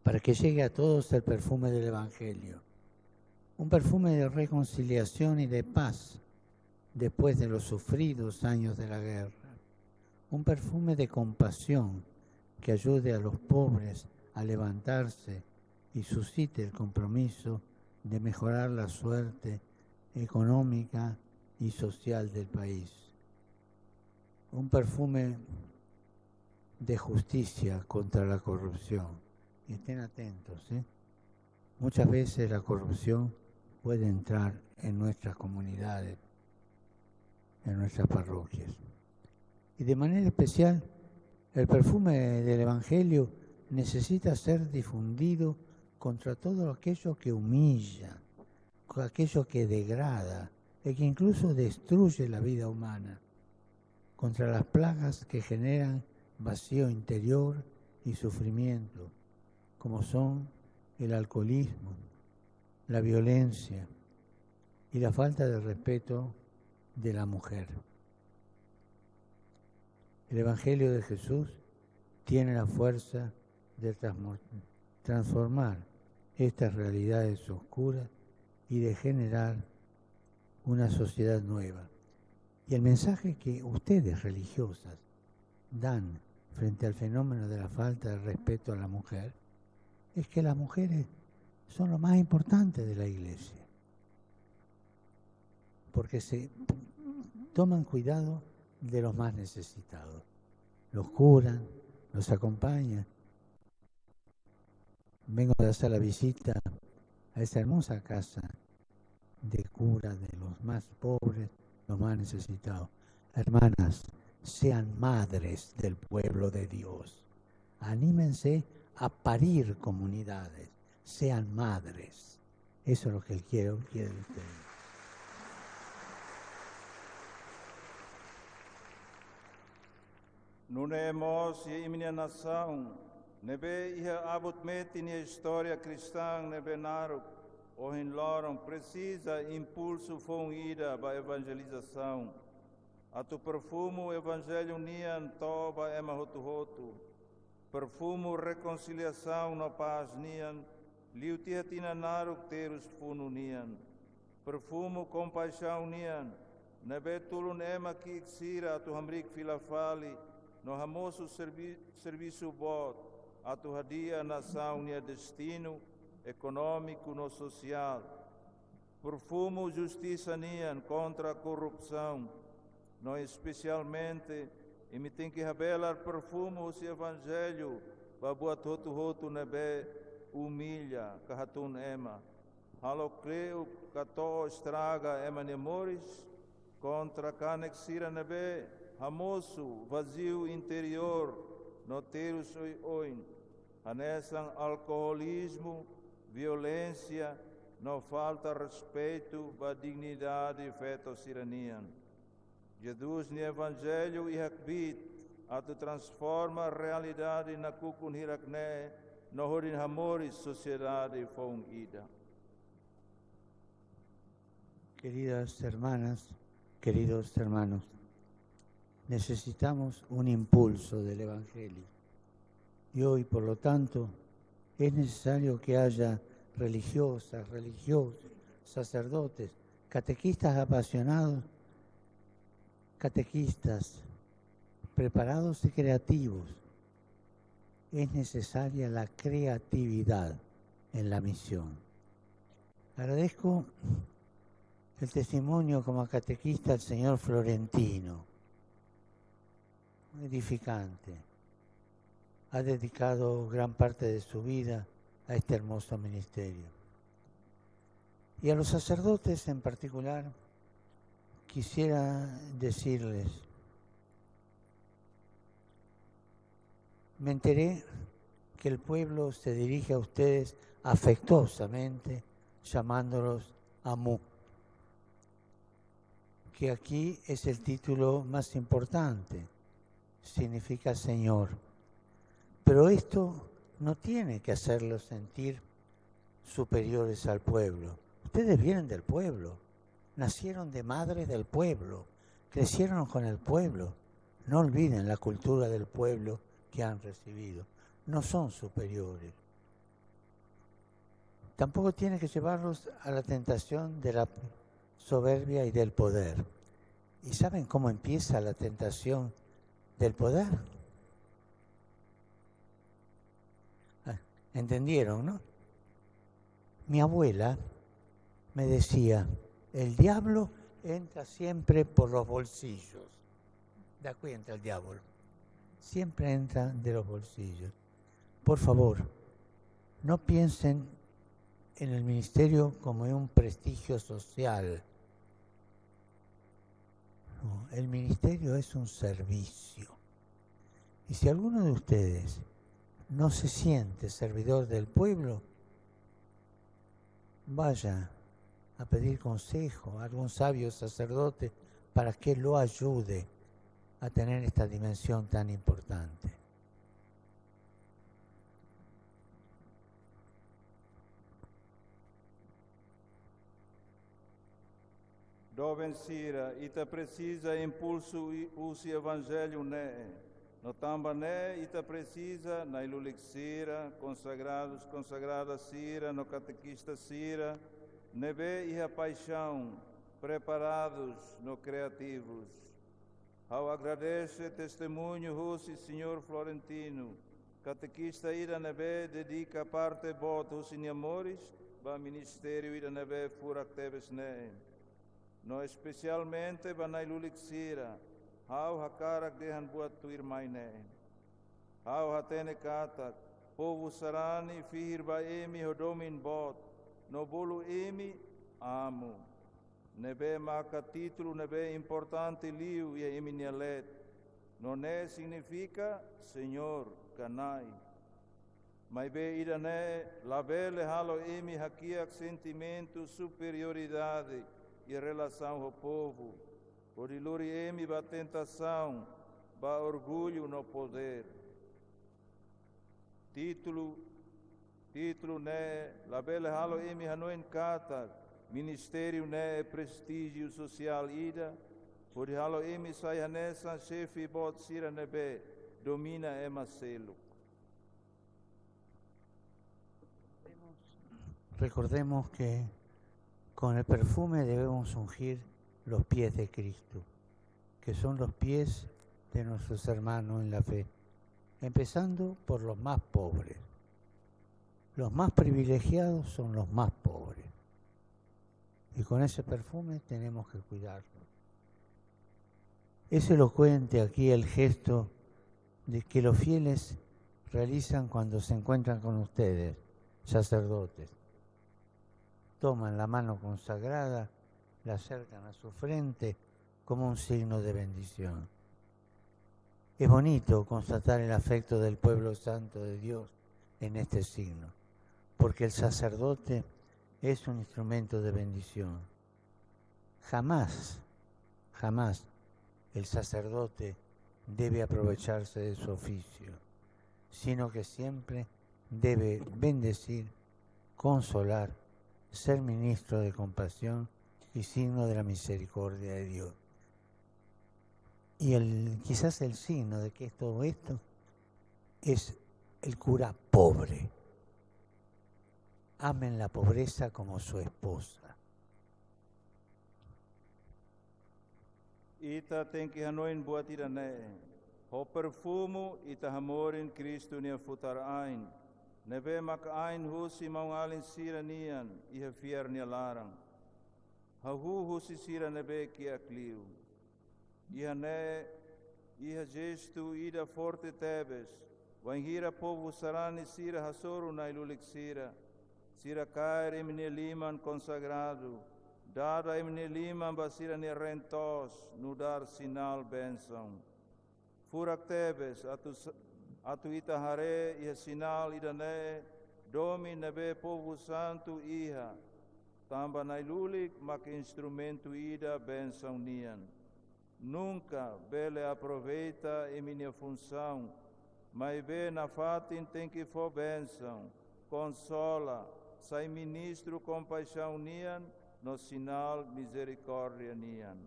para que llegue a todos el perfume del Evangelio, un perfume de reconciliación y de paz después de los sufridos años de la guerra, un perfume de compasión que ayude a los pobres a levantarse y suscite el compromiso de mejorar la suerte económica y social del país. Un perfume de justicia contra la corrupción. Y estén atentos, ¿eh? Muchas veces la corrupción puede entrar en nuestras comunidades, en nuestras parroquias. Y de manera especial, el perfume del Evangelio necesita ser difundido contra todo aquello que humilla, aquello que degrada y que incluso destruye la vida humana, contra las plagas que generan vacío interior y sufrimiento, como son el alcoholismo, la violencia y la falta de respeto de la mujer. El Evangelio de Jesús tiene la fuerza de transformar estas realidades oscuras y de generar una sociedad nueva. Y el mensaje que ustedes religiosas dan frente al fenómeno de la falta de respeto a la mujer es que las mujeres son lo más importante de la Iglesia, porque se toman cuidado de los más necesitados, los curan, los acompañan. Vengo de hacer la visita a esa hermosa casa de cura de los más pobres, los más necesitados. Hermanas, sean madres del pueblo de Dios. Anímense a parir comunidades. Sean madres. Eso es lo que Él quiere de ustedes. Nunemos e minha nação, nebe ia abutmeti a história cristã nebe naru, o enloram precisa impulso fonida para evangelização. A tu perfumo evangelho nian toba ema hotu, perfumo reconciliação no paz nian, liutia tina naru terus funu nian, perfumo compaixão nian, nebe tulun ema ki iksira tu hamrik filafali, no hamoso serviço bot, a tu hadia nação nia destino econômico no social. Perfumo justiça nian contra a corrupção, no especialmente e me tem que revelar perfumo o evangelho para buat hotu nebe humilha kahatun ema. Halo creu kato estraga ema nemores contra canexira nebe hamoso vazio interior no terus oin. Anesan alcoolismo, violência, não falta respeito para a dignidade feita siranian. Jesus no Evangelho e hakbit, a tu transforma a realidade na kukun hirakne, no horin hamores sociedade fong ida. Queridas hermanas, queridos hermanos, necesitamos un impulso del Evangelio. Y hoy, por lo tanto, es necesario que haya religiosas, religiosos, sacerdotes, catequistas apasionados, catequistas preparados y creativos. Es necesaria la creatividad en la misión. Agradezco el testimonio como catequista del señor Florentino, muy edificante. Ha dedicado gran parte de su vida a este hermoso ministerio. Y a los sacerdotes en particular, quisiera decirles, me enteré que el pueblo se dirige a ustedes afectuosamente, llamándolos Amú, que aquí es el título más importante, significa Señor. Pero esto no tiene que hacerlos sentir superiores al pueblo. Ustedes vienen del pueblo, nacieron de madres del pueblo, crecieron con el pueblo. No olviden la cultura del pueblo que han recibido. No son superiores. Tampoco tiene que llevarlos a la tentación de la soberbia y del poder. ¿Y saben cómo empieza la tentación del poder? ¿Entendieron, no? Mi abuela me decía, el diablo entra siempre por los bolsillos. De aquí entra el diablo. Siempre entra de los bolsillos. Por favor, no piensen en el ministerio como en un prestigio social. No, el ministerio es un servicio. Y si alguno de ustedes no se siente servidor del pueblo, vaya a pedir consejo a algún sabio sacerdote para que lo ayude a tener esta dimensión tan importante. Dove sira, ita precisa impulso usi evangelho ne. No tamba ne, ita precisa na ilulixira, consagrados, consagrada sira, no catequista sira, nebe e a paixão, preparados no criativos. Ao agradece testemunho Russi, senhor Florentino, catequista ira nebe dedica parte bota Russi amores, ba ministério ira nebe furak teves ne. No especialmente ba na ilulixira, hau hakarak dehan buat tu irmai ne. Hau hatene katak, povo sarani fihir ba emi hodomin bot, no bolu emi amo. Nebe maka título nebe importante liu e emi nialet. No ne significa Senhor, canai. Mas be ida ne, labele halo emi hakiak sentimento superioridade e relação ao povo. Por iluri emi ba tentação, ba orgulho no poder. Título né, labele halo emi hanoen kata, ministério né, prestígio social ida, por halo emi sai hanesa, chefe bot sira nebe, domina ema selo. Recordemos que con el perfume debemos ungir los pies de Cristo, que son los pies de nuestros hermanos en la fe, empezando por los más pobres. Los más privilegiados son los más pobres. Y con ese perfume tenemos que cuidarlo. Es elocuente aquí el gesto de que los fieles realizan cuando se encuentran con ustedes, sacerdotes. Toman la mano consagrada, la acercan a su frente como un signo de bendición. Es bonito constatar el afecto del pueblo santo de Dios en este signo, porque el sacerdote es un instrumento de bendición. Jamás el sacerdote debe aprovecharse de su oficio, sino que siempre debe bendecir, consolar, ser ministro de compasión y signo de la misericordia de Dios. Y quizás el signo de que todo esto es el cura pobre. Amen la pobreza como su esposa. Ita tem que hanoin buat ida ne. Ho perfumo ita hamorin Cristo nia futar ain. Nebe mak ain husi maungalin sira nian iha fier nia larang. Hahu husi sira nebe kia kliu. Iha ne, iha gestu ida forte tebes. Wanghira povo sarani sira hasoru na ilulik sira. Sira cair emne liman consagrado. Dada emne liman basira ne rentos. Nudar sinal benção. Furak tebes atu ita hare iha sinal ida ne. Domi nebe povo santo iha. Tamba na ilulik mak instrumento ida benção nian. Nunca bele aproveita em minha função, mas bem na fatin tem que for bênção, consola, sai ministro compaixão nian, no sinal misericórdia nian.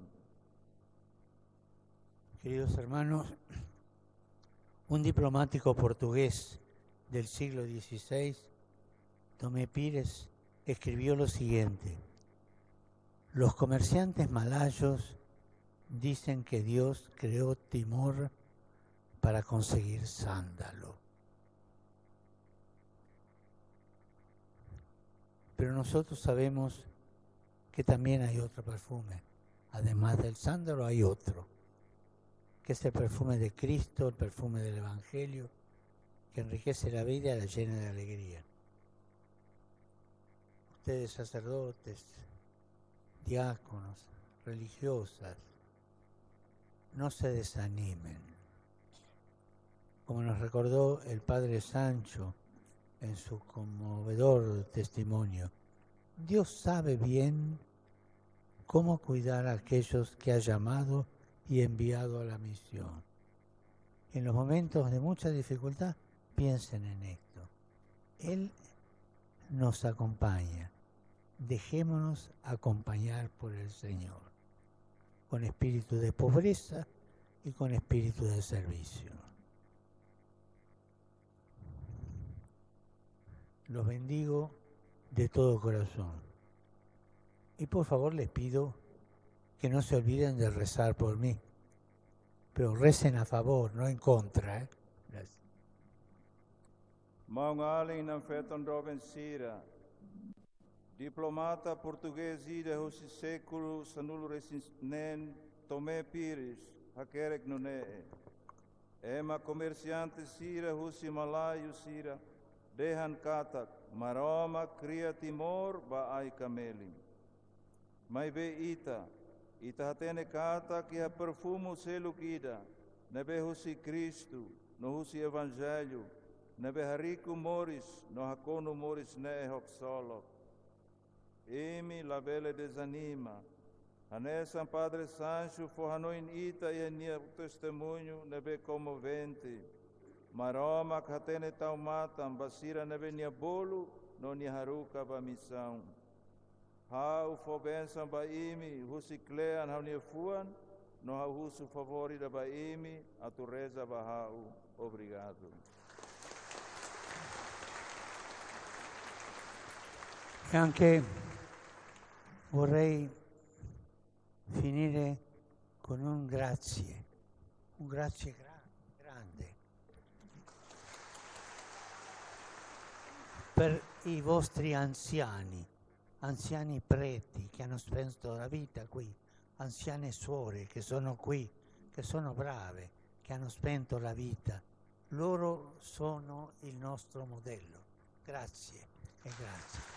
Queridos hermanos, un diplomático portugués del siglo XVI, Tomé Pires, escribió lo siguiente: los comerciantes malayos dicen que Dios creó Timor para conseguir sándalo. Pero nosotros sabemos que también hay otro perfume. Además del sándalo hay otro, que es el perfume de Cristo, el perfume del Evangelio, que enriquece la vida y la llena de alegría. Ustedes sacerdotes, diáconos, religiosas, no se desanimen. Como nos recordó el Padre Sancho en su conmovedor testimonio, Dios sabe bien cómo cuidar a aquellos que ha llamado y enviado a la misión. En los momentos de mucha dificultad, piensen en esto. Él nos acompaña. Dejémonos acompañar por el Señor, con espíritu de pobreza y con espíritu de servicio. Los bendigo de todo corazón. Y por favor les pido que no se olviden de rezar por mí. Pero recen a favor, no en contra. Gracias. Maungaling ng Feton Robin Sira, diplomata português ida hosi século sanul resinen Tomé Pires, hakerek nune. Ema comerciante Sira hosi malayo Sira, dehan katak, maroma cria Timor ba ai camelim. Mai be ita hatene katak e a perfumo selukida, nebe hosi Cristo, no hosi Evangelho, nebe hariku moris, no hakono moris ne hok solo. Emi la bele desanima, Anesan Padre Sancho, forranoin ita e nia testemunho, nebe comovente. Maroma katene taumatan, basira nebe nia bolo, no nia haruka ba missão. Hau fobensan ba imi, husiclean hau nia fuan, no hau husu favori da ba imi, a tu reza ba hau. Obrigado. E anche vorrei finire con un grazie grande per i vostri anziani preti che hanno spento la vita qui, anziane suore che sono qui, che sono brave, che hanno spento la vita. Loro sono il nostro modello. Grazie e grazie.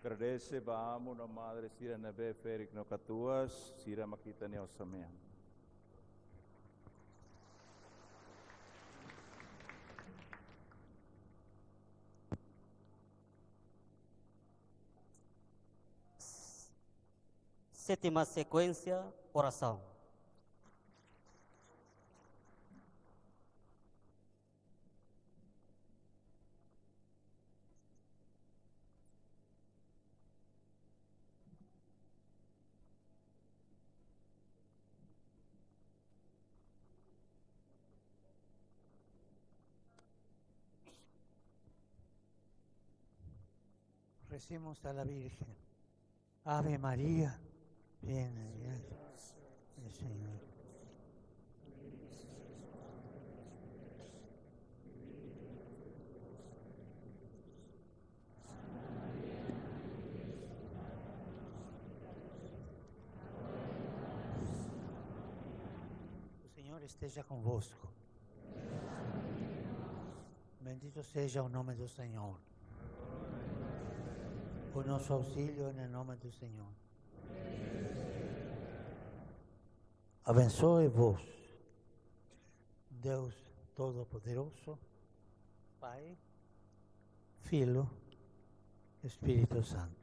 Agradece vamos na madre sira nebe ferik no katuas, sira makita ni osamea. Sétima sequência, oração. Recemos a la Virgen. Ave María, llena de gracia, el Señor. O Senhor esteja convosco. Bendito seja o nome do Senhor. O nosso auxílio é no nome do Senhor. Abençoe-vos, Deus Todo-Poderoso, Pai, Filho, Espírito Santo.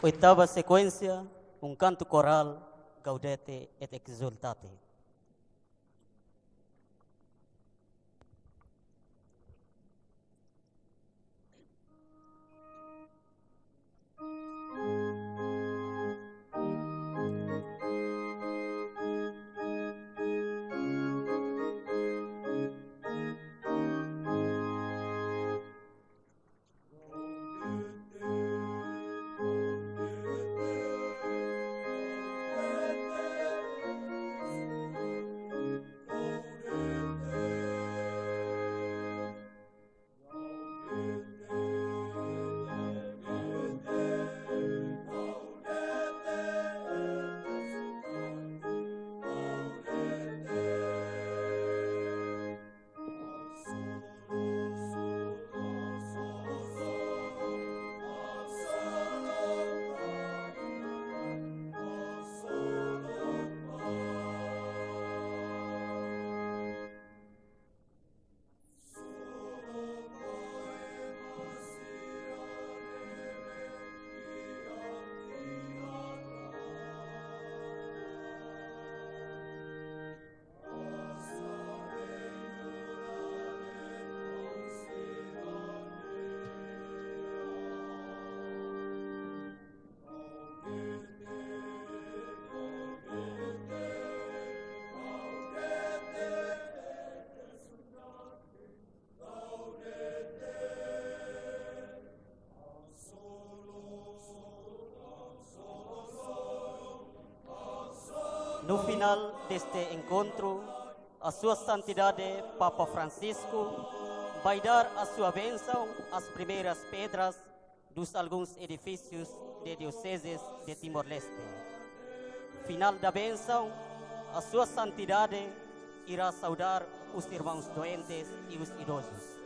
Oitava sequência, um canto coral, Gaudete et Exultate. No final deste encontro, a sua santidade Papa Francisco vai dar a sua bênção às primeiras pedras dos alguns edifícios de dioceses de Timor-Leste. Final da bênção, a sua santidade irá saudar os irmãos doentes e os idosos.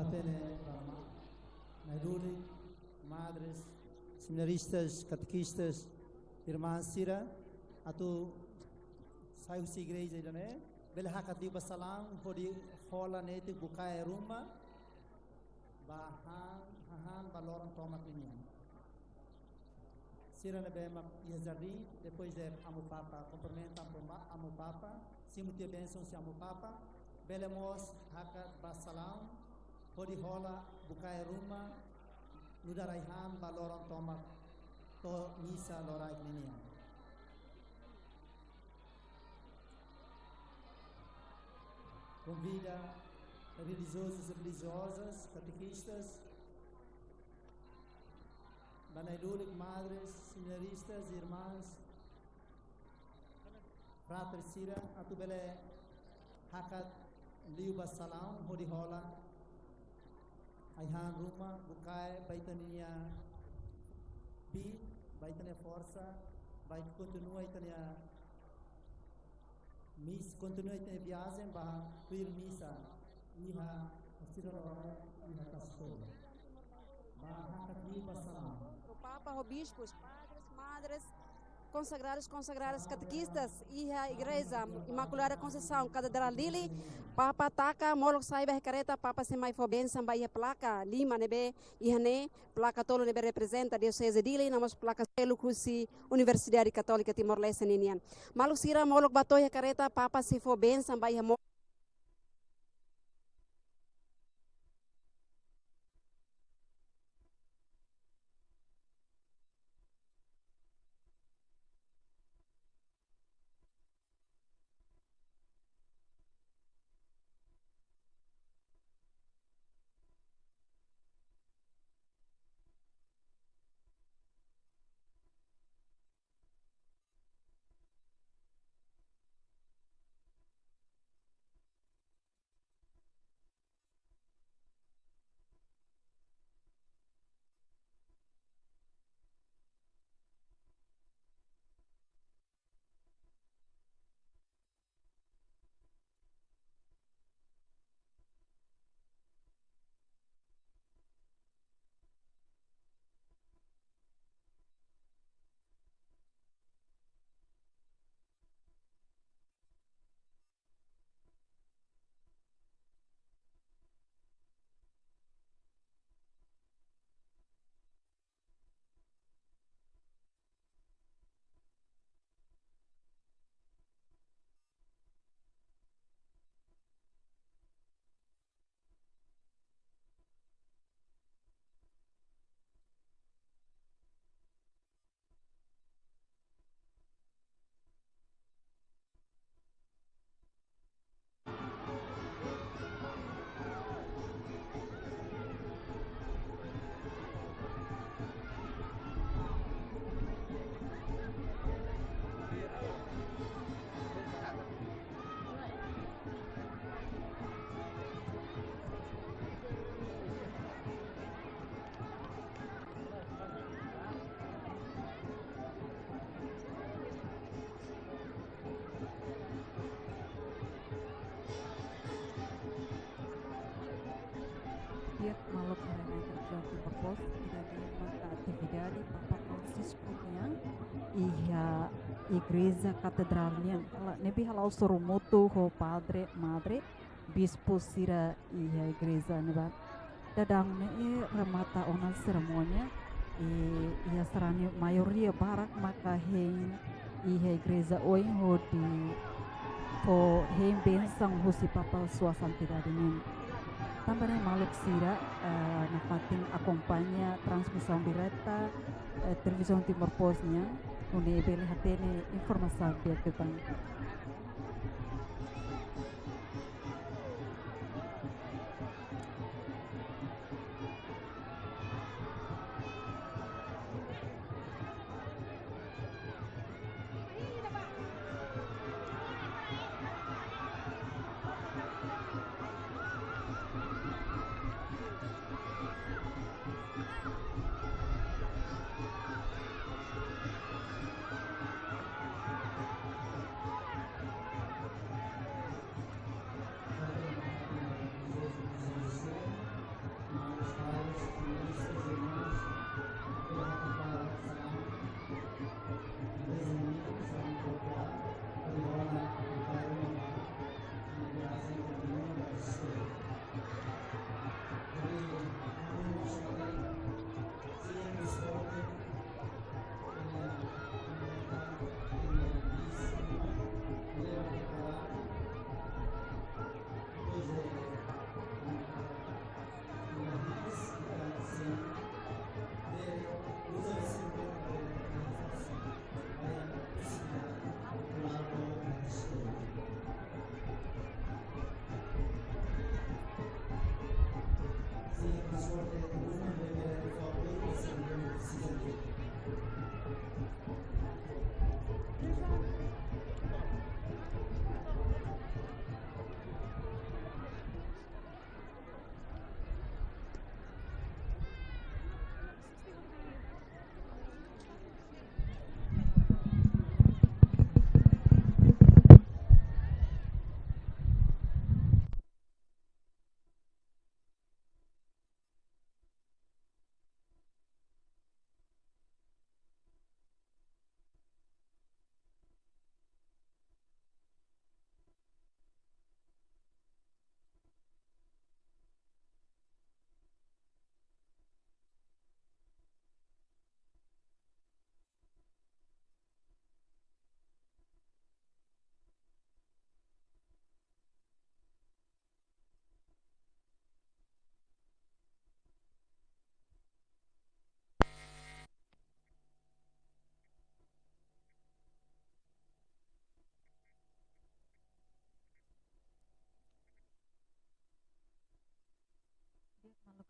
Batene, Nairuli, madres, seminaristas, catequistas, irmãs Sira, atu saiu se igreja ainda né? Bela hakati basalam, podi hola nete bukai rumah, bahan baloran tomat ini. Sira nebe mak yazari, depois de amo papa, cumprimenta amo papa, simutia benção se amo papa, belemos hakat basalam, podi hola bukai rumah, nudaraihan baloran tomat, to misa lorai ini. Convida religiosos e religiosas, catequistas, banailulik, madres, seminaristas, irmãs, fratres Sira, atu bele hakat liu basalam, hodi hola, aihan rumah, bukai, baitania pi, baitania força, bait continua itania mis continua itania viagem, bah queer misa, iha Sira iha castola. O Papa, o bispos, padres, madres, consagrados, consagradas, catequistas e a Igreja Imaculada Conceição, Catedral Lili, Papa Taka, Molok Saiba Careta, Papa Semai Fobensan, Bahia Placa, Lima Nebe, Ihane, Placa Tolo Nebe representa Diocese Dili, namos Placa Selu Kusi, Universidade Católica Timor-Leste Ninian. Maluk Sira, Molok Batoia Careta, Papa Se Fobensan, Bahia Molok. Dia Maluk Harana Terjun Timor tidak mata atividade Papa Francisco yang ia Igreja Catedralnya nebi halau soromoto ho padre madre bispo Sira ia Igreja neba dadang ne remata ona seremonia ia serani mayoria barak maka hein ia Igreja oi ho di ho hein bensang ho si Papa suasantidade nin. Também Maluk Sira na fatin acompanha transmissão direta televisão Timor-Leste onde ele tem informação dia depan.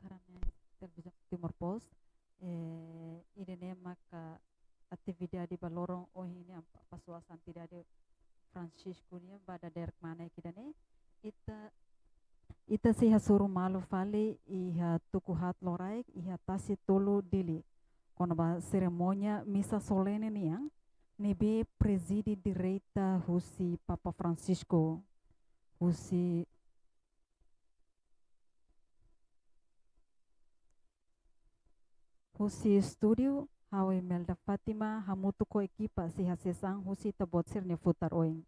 karena televisão Timor Post ini maka atividade balorong ini pasua santidade Francisco nia pada derek mana kita ne ita si hasuru malu fale iha tuku hat loraik iha tasi tolu dili kono ba ceremonia misa solene niang nebe presidi direita husi Papa Francisco husi studio hawe Melda Fatima hamutu ko ekipa si hasesang husi tabot sirne futar oing